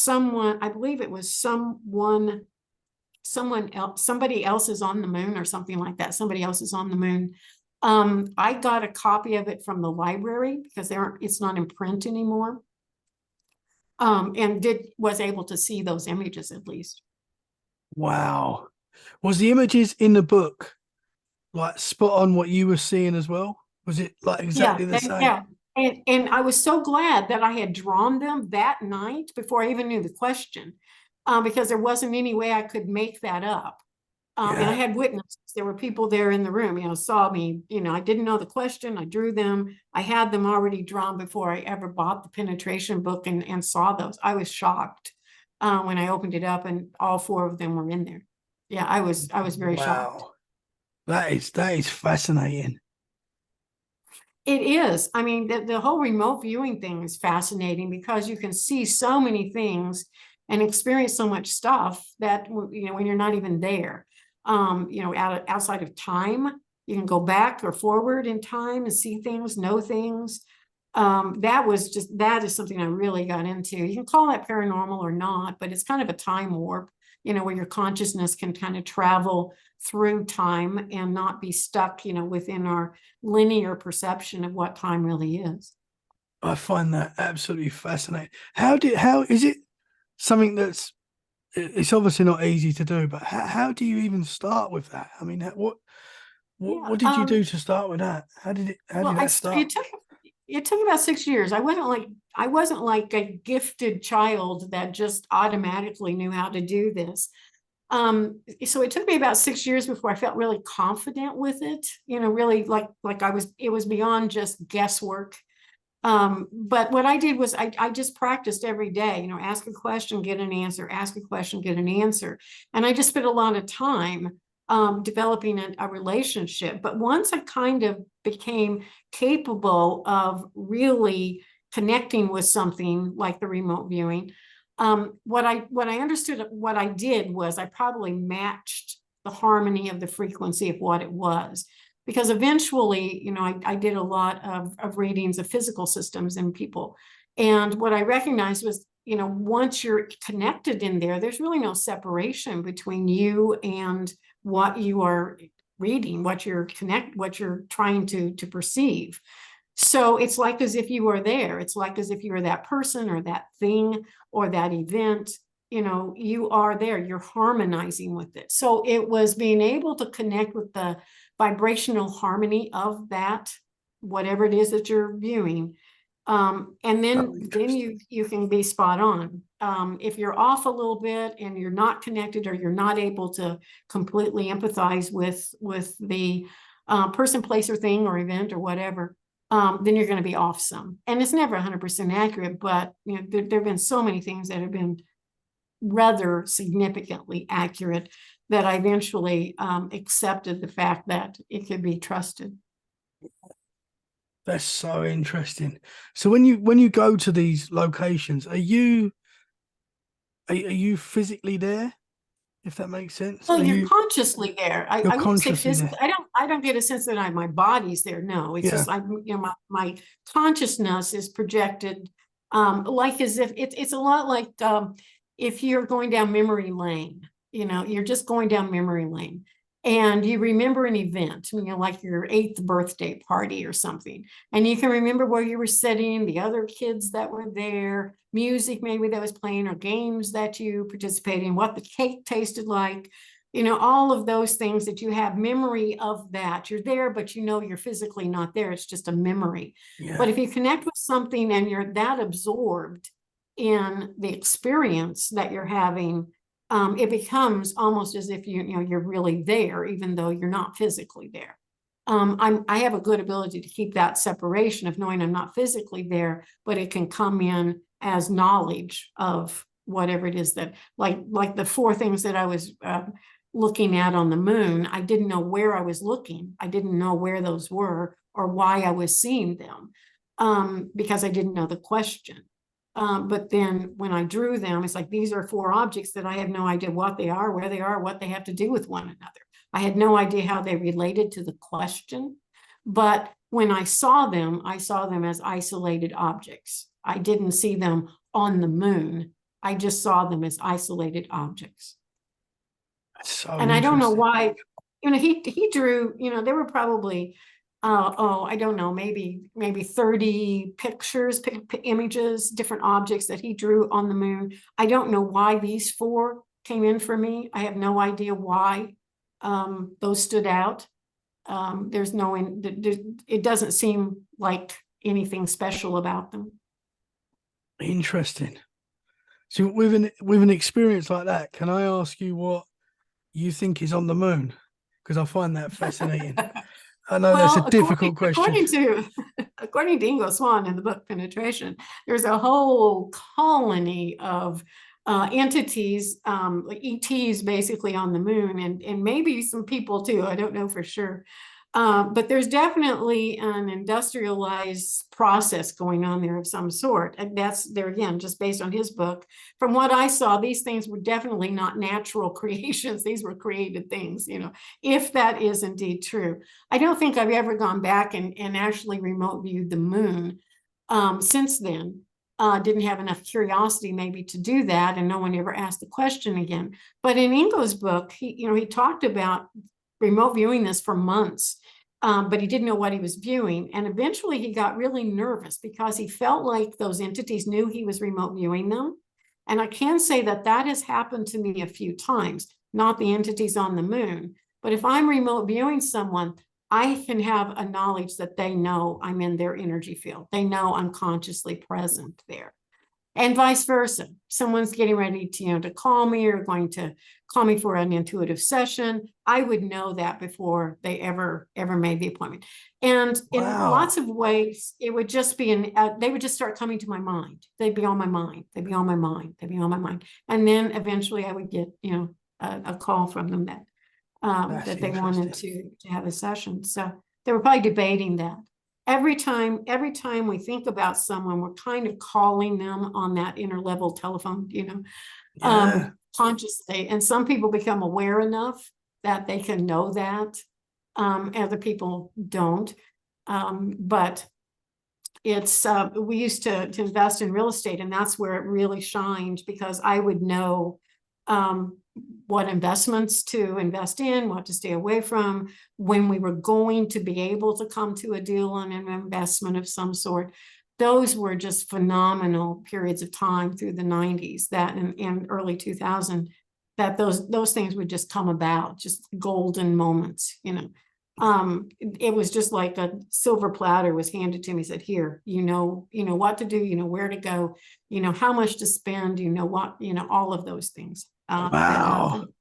I believe it was somebody else is on the moon or something like that. Somebody else is on the moon. I got a copy of it from the library because it's not in print anymore. And was able to see those images at least. Wow. Was the images in the book like spot on what you were seeing as well? Was it like exactly the same? Yeah. And I was so glad that I had drawn them that night before I even knew the question. Because there wasn't any way I could make that up. And I had witnesses. There were people there in the room, saw me, I didn't know the question. I drew them. I had them already drawn before I ever bought the penetration book and saw those. I was shocked when I opened it up and all 4 of them were in there. Yeah, I was very shocked. That is fascinating. It is. I mean, the whole remote viewing thing is fascinating because you can see so many things and experience so much stuff that, when you're not even there, outside of time, you can go back or forward in time and see things, know things. That is something I really got into. You can call that paranormal or not, but it's kind of a time warp, where your consciousness can kind of travel through time and not be stuck, within our linear perception of what time really is. I find that absolutely fascinating. How is it something it's obviously not easy to do, but how do you even start with that? I mean, what did you do to start with that? How did that start? It took about 6 years. I wasn't like a gifted child that just automatically knew how to do this. So it took me about 6 years before I felt really confident with it, really like it was beyond just guesswork. But what I did was I just practiced every day, ask a question, get an answer, ask a question, get an answer. And I just spent a lot of time developing a relationship. But once I kind of became capable of really connecting with something like the remote viewing, what I understood, what I did was I probably matched the harmony of the frequency of what it was. because eventually, you know, I did a lot of readings of physical systems in people. And what I recognized was, you know, once you're connected in there, there's really no separation between you and what you are reading, what you're trying to perceive. So it's like as if you were there. It's like as if you were that person or that thing or that event. You know, you are there, you're harmonizing with it. So it was being able to connect with the vibrational harmony of that, whatever it is that you're viewing. And then you can be spot on. If you're off a little bit and you're not connected, or you're not able to completely empathize with the person, place, or thing, or event, or whatever, then you're going to be off some. And it's never 100% accurate, but you know, there have been so many things that have been rather significantly accurate that I eventually accepted the fact that it could be trusted. That's so interesting. So when you go to these locations, are you physically there? If that makes sense. Well, you're consciously there. I wouldn't say physically. There. I don't get a sense that my body's there. No, it's just you know, my consciousness is projected, like as if it's a lot like if you're going down memory lane. You know, you're just going down memory lane, and you remember an event, you know, like your 8th birthday party or something, and you can remember where you were sitting, the other kids that were there, music maybe that was playing, or games that you participated in, what the cake tasted like, you know, all of those things that you have memory of. That you're there, but you know you're physically not there. It's just a memory. But if you connect with something and you're that absorbed in the experience that you're having, it becomes almost as if you know you're really there, even though you're not physically there. I have a good ability to keep that separation of knowing I'm not physically there, but it can come in as knowledge of whatever it is that, like the 4 things that I was looking at on the moon. I didn't know where I was looking. I didn't know where those were or why I was seeing them, because I didn't know the question. But then when I drew them, it's like, these are 4 objects that I have no idea what they are, where they are, what they have to do with one another. I had no idea how they related to the question. But when I saw them as isolated objects. I didn't see them on the moon. I just saw them as isolated objects. And I don't know why, you know, he drew, you know, there were probably I don't know, maybe 30 pictures, images, different objects that he drew on the moon. I don't know why these 4 came in for me. I have no idea why those stood out. There's no, it doesn't seem like anything special about them. Interesting. So with an experience like that, can I ask you what you think is on the moon? Because I find that fascinating. I know that's a difficult question. According to Ingo Swann in the book Penetration, there's a whole colony of entities, like ETs basically on the moon, and maybe some people too. I don't know for sure. But there's definitely an industrialized process going on there of some sort. And that's there again, just based on his book. From what I saw, these things were definitely not natural creations. These were created things, you know, if that is indeed true. I don't think I've ever gone back and actually remote viewed the moon since then. Didn't have enough curiosity maybe to do that, and no one ever asked the question again. But in Ingo's book, he talked about remote viewing this for months, but he didn't know what he was viewing. And eventually he got really nervous because he felt like those entities knew he was remote viewing them. And I can say that has happened to me a few times, not the entities on the moon. But if I'm remote viewing someone, I can have a knowledge that they know I'm in their energy field. They know I'm consciously present there. And vice versa. Someone's getting ready to, to call me or going to call me for an intuitive session. I would know that before they ever made the appointment. And in lots of ways, it would just be they would just start coming to my mind. They'd be on my mind. They'd be on my mind. They'd be on my mind. And then eventually I would get, a call from them that they wanted to have a session. So they were probably debating that. Every time we think about someone, we're kind of calling them on that inner level telephone, consciously. And some people become aware enough that they can know that. Other people don't. But it's, we used to invest in real estate, and that's where it really shined, because I would know what investments to invest in, what to stay away from, when we were going to be able to come to a deal on an investment of some sort. Those were just phenomenal periods of time through the 90s, that and early 2000, that those things would just come about, just golden moments, you know. It was just like a silver platter was handed to me, said, here, you know what to do, you know where to go, you know how much to spend, you know what, you know, all of those things that Wow. happened.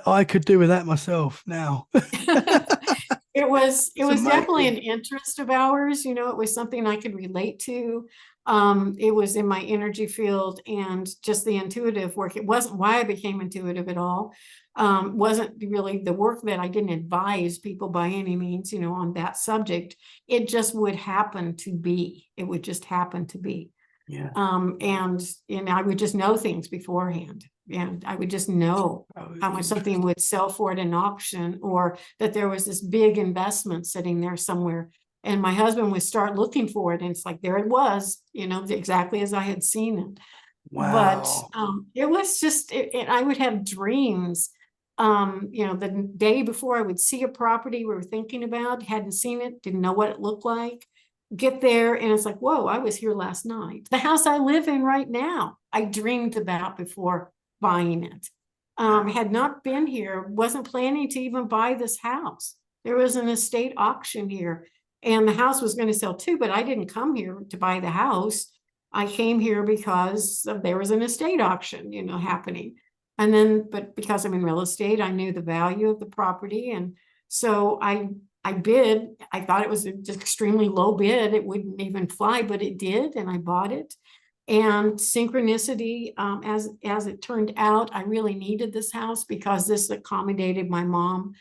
I could do with that myself now. It was It's definitely an amazing. interest of ours, you know, it was something I could relate to. It was in my energy field, and just the intuitive work. It wasn't why I became intuitive at all. Wasn't really the work, that I didn't advise people by any means, you know, on that subject. It just would happen to be. It would just happen to be. Yeah. And I would just know things beforehand, and I would just know Oh, how much something interesting. would sell for at an auction, or that there was this big investment sitting there somewhere. And my husband would start looking for it, and it's like, there it was, you know, exactly as I had seen it. But Wow. it was just, I would have dreams. You know, the day before I would see a property we were thinking about, hadn't seen it, didn't know what it looked like. Get there, and it's like, whoa, I was here last night. The house I live in right now, I dreamed about before buying it. Had not been here, wasn't planning to even buy this house. There was an estate auction here, and the house was going to sell too, but I didn't come here to buy the house. I came here because there was an estate auction, you know, happening. And then, but because I'm in real estate, I knew the value of the property. And so I bid. I thought it was just extremely low bid. It wouldn't even fly, but it did, and I bought it. And synchronicity, as it turned out, I really needed this house because this accommodated my mom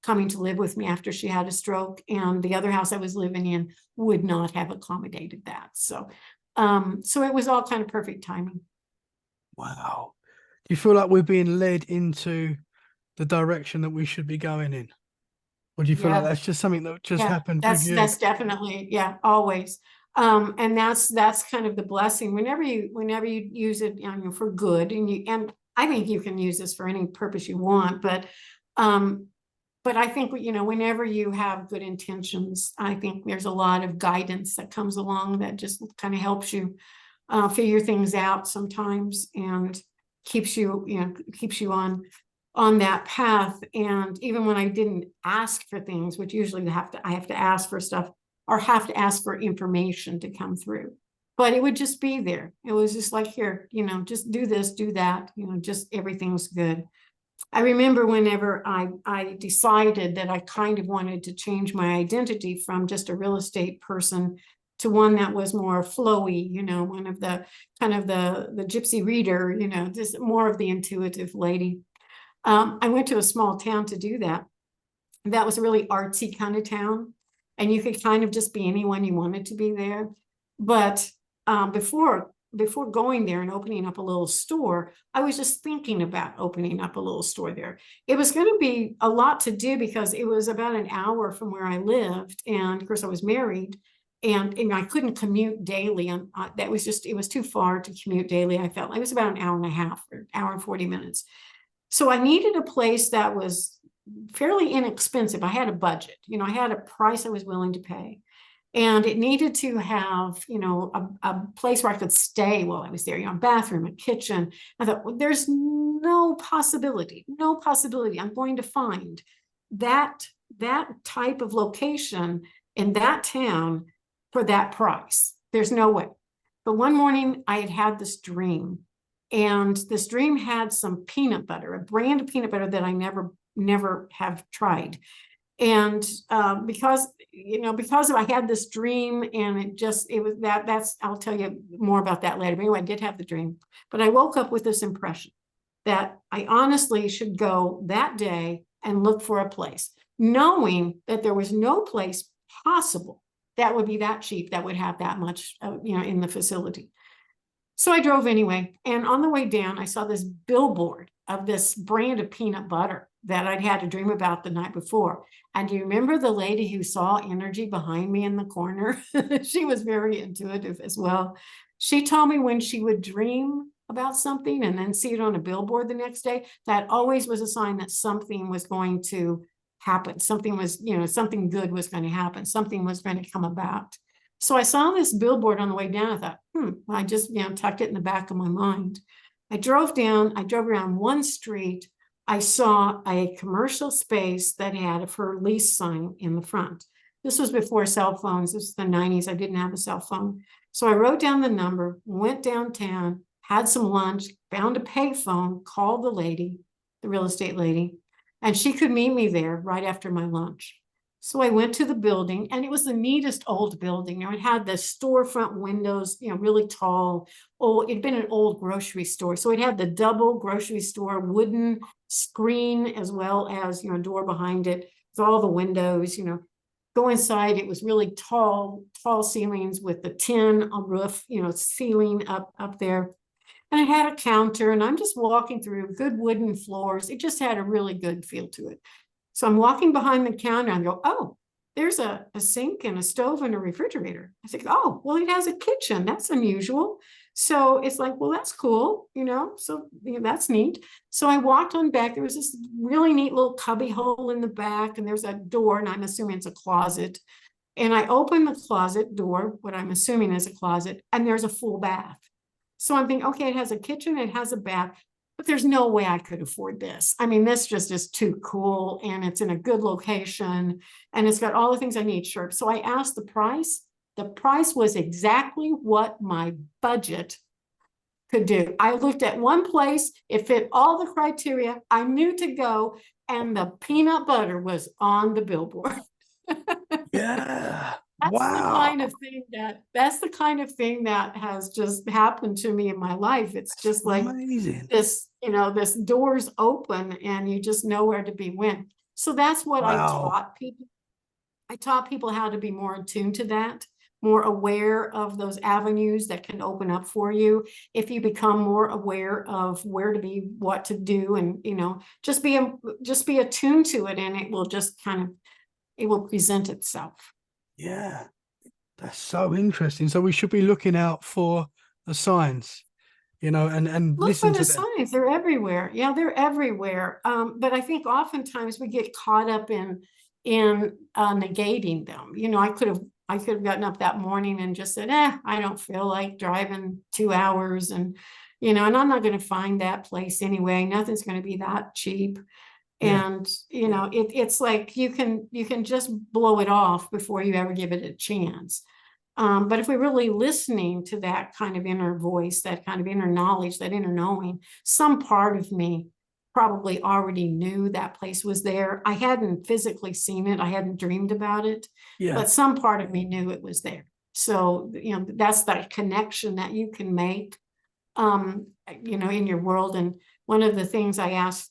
coming to live with me after she had a stroke, and the other house I was living in would not have accommodated that. So, so it was all kind of perfect timing. Wow. Do you feel like we're being led into the direction that we should be going in? Or do you feel like Yeah. that's just something that just Yeah, happened with you? that's definitely, yeah, always. And that's kind of the blessing. Whenever you use it, you know, for good, and I think you can use this for any purpose you want, but I think, you know, whenever you have good intentions, I think there's a lot of guidance that comes along that just kind of helps you figure things out sometimes, and keeps you on that path. And even when I didn't ask for things, which usually I have to ask for stuff, or have to ask for information to come through, but it would just be there. It was just like, here, you know, just do this, do that, you know, just everything's good. I remember whenever I decided that I kind of wanted to change my identity from just a real estate person to one that was more flowy, you know, one of the kind of the gypsy reader, you know, just more of the intuitive lady. I went to a small town to do that. That was a really artsy kind of town, and you could kind of just be anyone you wanted to be there. But before going there and opening up a little store, I was just thinking about opening up a little store there. It was going to be a lot to do because it was about an hour from where I lived, and of course I was married, and I couldn't commute daily, and that was just, it was too far to commute daily. I felt like it was about an hour and a half, or hour and 40 minutes. So I needed a place that was fairly inexpensive. I had a budget, you know, I had a price I was willing to pay. And it needed to have, you know, a place where I could stay while I was there, you know, a bathroom, a kitchen. I thought, well, there's no possibility I'm going to find that type of location in that town for that price. There's no way. But one morning I had this dream, and this dream had some peanut butter, a brand of peanut butter that I never have tried. And because I had this dream, and it was that's, I'll tell you more about that later. But anyway, I did have the dream, but I woke up with this impression that I honestly should go that day and look for a place, knowing that there was no place possible that would be that cheap, that would have that much, you know, in the facility. So I drove anyway, and on the way down, I saw this billboard of this brand of peanut butter that I'd had a dream about the night before. And do you remember the lady who saw energy behind me in the corner? She was very intuitive as well. She told me when she would dream about something and then see it on a billboard the next day, that always was a sign that something was going to happen. Something was, something good was going to happen. Something was going to come about. So I saw this billboard on the way down. I thought, I just, tucked it in the back of my mind. I drove around one street. I saw a commercial space that had a for lease sign in the front. This was before cell phones. This was the 90s. I didn't have a cell phone. So I wrote down the number, went downtown, had some lunch, found a payphone, called the lady, the real estate lady, and she could meet me there right after my lunch. So I went to the building, and it was the neatest old building. It had the storefront windows, really tall. It'd been an old grocery store. So it had the double grocery store wooden screen, as well as, a door behind it with all the windows, Go inside, it was really tall ceilings with the tin roof, ceiling up there. And it had a counter, and I'm just walking through good wooden floors. It just had a really good feel to it. So I'm walking behind the counter and go, oh, there's a sink and a stove and a refrigerator. I think, oh, well, it has a kitchen. That's unusual. So it's like, well, that's cool, so that's neat. So I walked on back. There was this really neat little cubby hole in the back, and there's a door, and I'm assuming it's a closet. And I open the closet door, what I'm assuming is a closet, and there's a full bath. So I'm thinking, okay, it has a kitchen, it has a bath, but there's no way I could afford this. I mean, this just is too cool, and it's in a good location, and it's got all the things I need. Sure. So I asked the price. The price was exactly what my budget could do. I looked at one place, it fit all the criteria. I knew to go, and the peanut butter was on the billboard. Yeah. That's Wow. That's the kind of thing that has just happened to me in my life. It's just like amazing. This, this doors open, and you just know where to be when. So that's what I taught people. I taught people how to be more attuned to that, more aware of those avenues that can open up for you. If you become more aware of where to be, what to do, and, just be attuned to it, and it will just it will present itself. Yeah, that's so interesting. So we should be looking out for the signs, and Look listen for to the them. signs. They're everywhere. Yeah, they're everywhere. But I think oftentimes we get caught up in negating them. I could have gotten up that morning and just said, I don't feel like driving 2 hours, and and I'm not going to find that place anyway. Nothing's going to be that cheap. Yeah. And it's like you can just blow it off before you ever give it a chance. But if we're really listening to that kind of inner voice, that kind of inner knowledge, that inner knowing, some part of me probably already knew that place was there. I hadn't physically seen it. I hadn't dreamed about it, but some part of me knew it was there. So, that's that connection that you can make, in your world. And one of the things I ask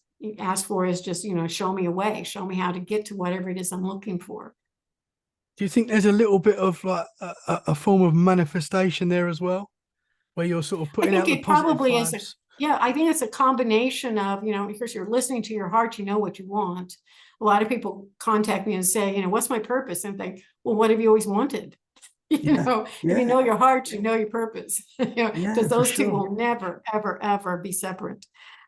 for is just, show me a way, show me how to get to whatever it is I'm looking for. Do you think there's a little bit of like a form of manifestation there as well, where you're sort of putting out the positive vibes? Yeah, I think it's a combination of, because you're listening to your heart, what you want. A lot of people contact me and say, what's my purpose? And think, well, what have you always wanted? If you know your heart, you know your purpose, because those two will never, ever, ever be separate.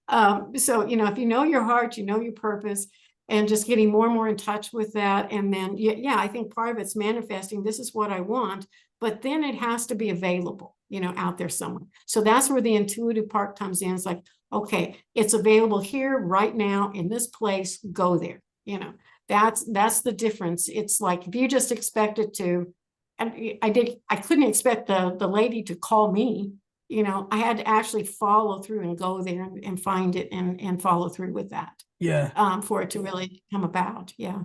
So, if you know your heart, you know your purpose, and just getting more and more in touch with that. And then, I think part of it's manifesting, this is what I want, but then it has to be available, out there somewhere. So that's where the intuitive part comes in. It's like, okay, it's available here right now in this place, go there. That's the difference. It's like, if you just expect it to, and I couldn't expect the lady to call me. I had to actually follow through and go there and find it and follow through with that. Yeah. For it to really come about. Yeah.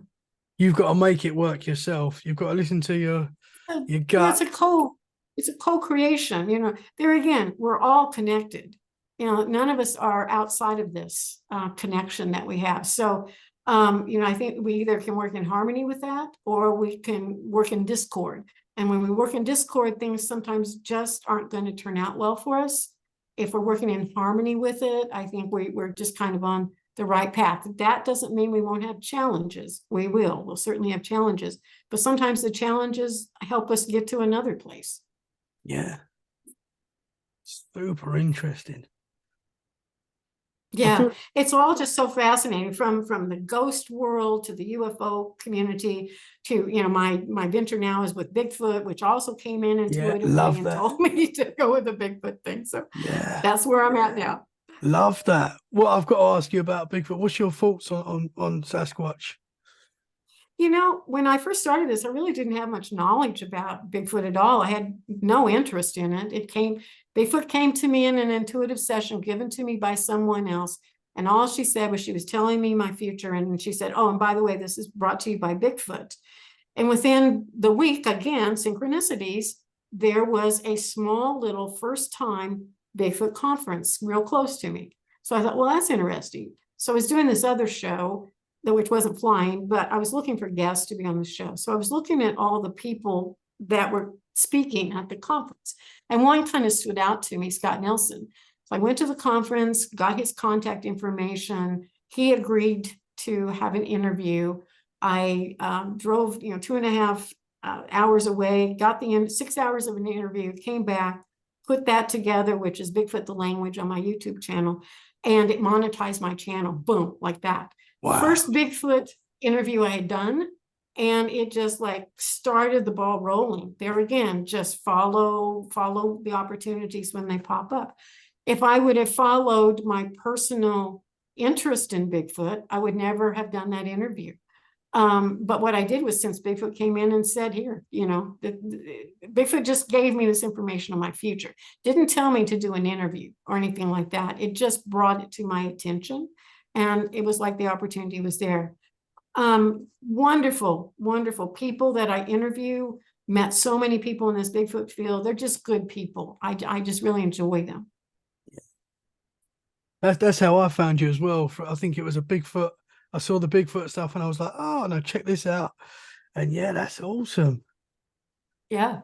You've got to make it work yourself. You've got to listen to your gut. Yeah, it's a co-creation. There again, we're all connected. None of us are outside of this connection that we have. So, I think we either can work in harmony with that, or we can work in discord. And when we work in discord, things sometimes just aren't going to turn out well for us. If we're working in harmony with it, I think we're just kind of on the right path. That doesn't mean we won't have challenges. We will. We'll certainly have challenges, but sometimes the challenges help us get to another place. Yeah. Super interesting. Yeah, it's all just so fascinating, from the ghost world to the UFO community to, my venture now is with Bigfoot, which also came in intuitively and told me to go with the Bigfoot thing. So yeah, that's where I'm at now. Love that. Well, I've got to ask you about Bigfoot. What's your thoughts on Sasquatch? When I first started this, I really didn't have much knowledge about Bigfoot at all. I had no interest in it. Bigfoot came to me in an intuitive session given to me by someone else. And all she said was she was telling me my future. And she said, oh, and by the way, this is brought to you by Bigfoot. And within the week, again, synchronicities, there was a small little first time Bigfoot conference real close to me. So I thought, well, that's interesting. So I was doing this other show, which wasn't flying, but I was looking for guests to be on the show. So I was looking at all the people that were speaking at the conference. And one kind of stood out to me, Scott Nelson. So I went to the conference, got his contact information. He agreed to have an interview. I drove, 2.5 hours away, got the 6 hours of an interview, came back, put that together, which is Bigfoot the Language on my YouTube channel, and it monetized my channel, boom, like that. Wow. First Bigfoot interview I had done, and it just like started the ball rolling. There again, just follow the opportunities when they pop up. If I would have followed my personal interest in Bigfoot, I would never have done that interview. But what I did was, since Bigfoot came in and said, here, Bigfoot just gave me this information on my future. Didn't tell me to do an interview or anything like that. It just brought it to my attention. And it was like the opportunity was there. Wonderful, wonderful people that I interview. Met so many people in this Bigfoot field. They're just good people. I just really enjoy them. That's how I found you as well. I think it was a Bigfoot. I saw the Bigfoot stuff and I was like, oh, no, check this out. And yeah, that's awesome. Yeah.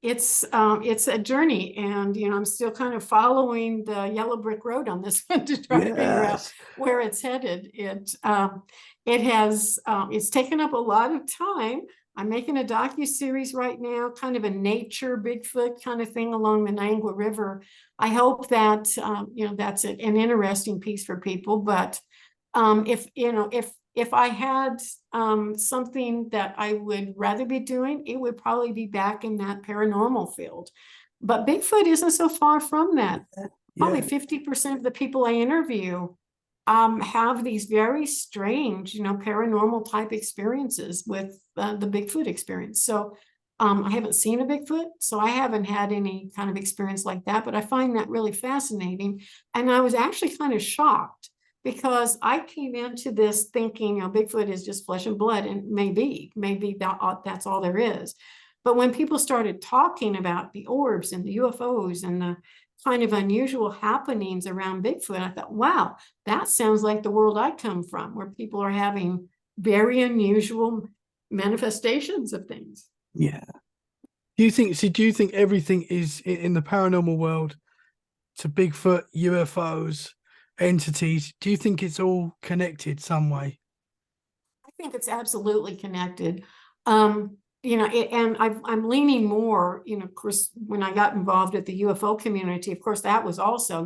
It's a journey, and I'm still kind of following the yellow brick road on this one to try to figure out where it's headed. It's taken up a lot of time. I'm making a docuseries right now, kind of a nature Bigfoot kind of thing along the Niangua River. I hope that that's an interesting piece for people. But if I had something that I would rather be doing, it would probably be back in that paranormal field. But Bigfoot isn't so far from that. Probably 50% of the people I interview have these very strange, paranormal type experiences with the Bigfoot experience. So I haven't seen a Bigfoot, so I haven't had any kind of experience like that, but I find that really fascinating. And I was actually kind of shocked, because I came into this thinking, Bigfoot is just flesh and blood, and maybe that's all there is. But when people started talking about the orbs and the UFOs and the kind of unusual happenings around Bigfoot, I thought, wow, that sounds like the world I come from, where people are having very unusual manifestations of things. Yeah. Do you think everything is in the paranormal world to Bigfoot, UFOs, entities? Do you think it's all connected some way? I think it's absolutely connected. And I'm leaning more, of course, when I got involved at the UFO community, of course, that was also,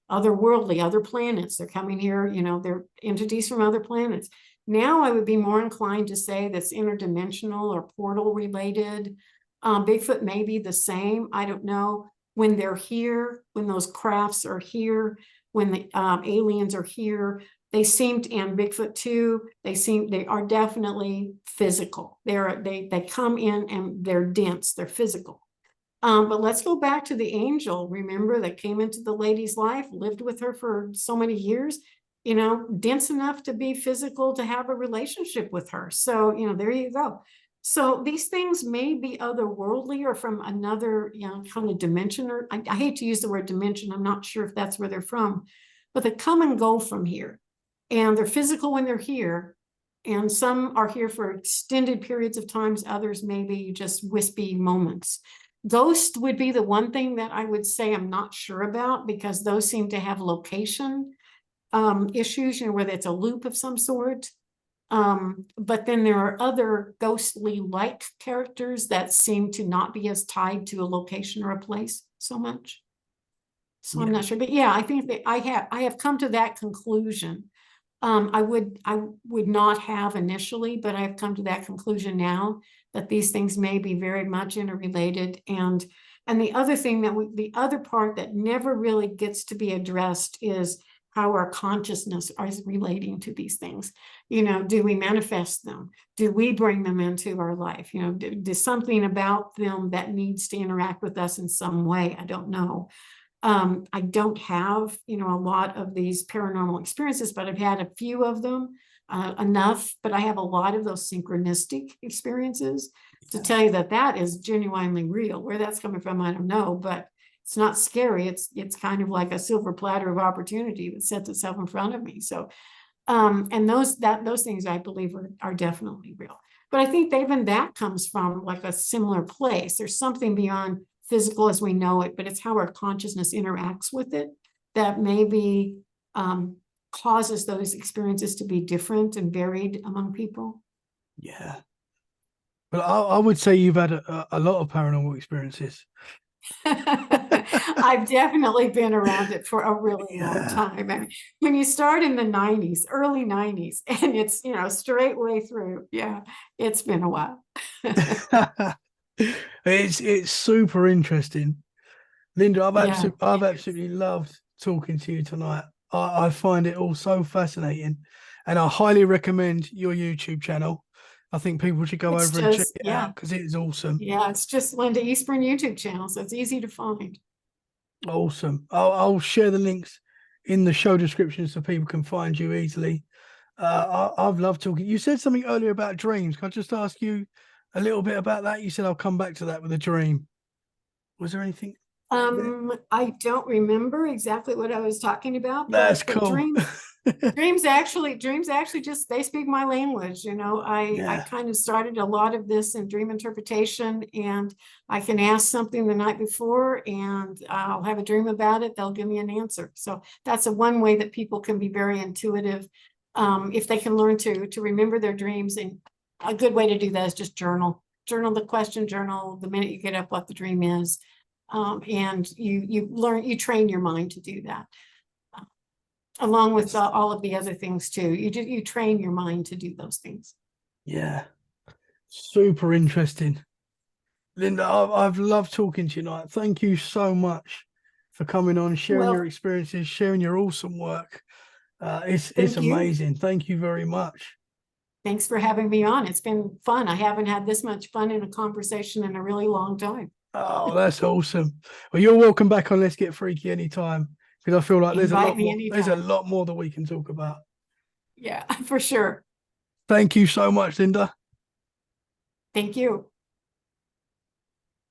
otherworldly, other planets. They're coming here, they're entities from other planets. Now I would be more inclined to say that's interdimensional or portal related. Bigfoot may be the same. I don't know. When they're here, when those crafts are here, when the aliens are here, they seem to, and Bigfoot too, they are definitely physical. They come in and they're dense, they're physical. But let's go back to the angel, remember, that came into the lady's life, lived with her for so many years, dense enough to be physical, to have a relationship with her. So, there you go. So these things may be otherworldly or from another, kind of dimension, or I hate to use the word dimension. I'm not sure if that's where they're from, but they come and go from here, and they're physical when they're here. And some are here for extended periods of times. Others maybe just wispy moments. Ghost would be the one thing that I would say I'm not sure about, because those seem to have location. issues, you know, whether it's a loop of some sort. But then there are other ghostly like characters that seem to not be as tied to a location or a place so much. So I'm not sure, but yeah, I think that I have come to that conclusion. I would not have initially, but I've come to that conclusion now that these things may be very much interrelated. And the other thing the other part that never really gets to be addressed is how our consciousness is relating to these things. You know, do we manifest them? Do we bring them into our life? You know, there's something about them that needs to interact with us in some way. I don't know. I don't have, you know, a lot of these paranormal experiences, but I've had a few of them, enough, but I have a lot of those synchronistic experiences to tell you that that is genuinely real. Where that's coming from, I don't know, but it's not scary. It's kind of like a silver platter of opportunity that sets itself in front of me. So, and those things I believe are definitely real. But I think even that comes from like a similar place. There's something beyond physical as we know it, but it's how our consciousness interacts with it that maybe causes those experiences to be different and varied among people. Yeah. But I would say you've had a lot of paranormal experiences. I've definitely been around it for a really long time. I mean, when you start in the 90s, early 90s, and it's, you know, straight way through, yeah, it's been a while. It's super interesting. Linda, Yeah. I've absolutely loved talking to you tonight. I find it all so fascinating, and I highly recommend your YouTube channel. I think people should go over and check it out because it is awesome. Yeah, it's just Linda Eastburn YouTube channel, so it's easy to find. Awesome. I'll share the links in the show description so people can find you easily. I've loved talking. You said something earlier about dreams. Can I just ask you a little bit about that? You said I'll come back to that with a dream. Was there anything? I don't remember exactly what I was talking about. That's but cool. Dreams actually just, they speak my language. You know, I kind of started a lot of this in dream interpretation, and I can ask something the night before and I'll have a dream about it. They'll give me an answer. So that's one way that people can be very intuitive. If they can learn to remember their dreams, and a good way to do that is just journal the question, journal the minute you get up what the dream is. And you train your mind to do that, along with all of the other things too. You train your mind to do those things. Yeah, super interesting. Linda, I've loved talking to you tonight. Thank you so much for coming on, sharing your experiences, sharing your awesome work. It's amazing. Thank you very much. Thanks for having me on. It's been fun. I haven't had this much fun in a conversation in a really long time. Oh, that's awesome. Well, you're welcome back on Let's Get Freaky anytime, because I feel like there's a lot more that we can talk about. Yeah, for sure. Thank you so much, Linda. Thank you.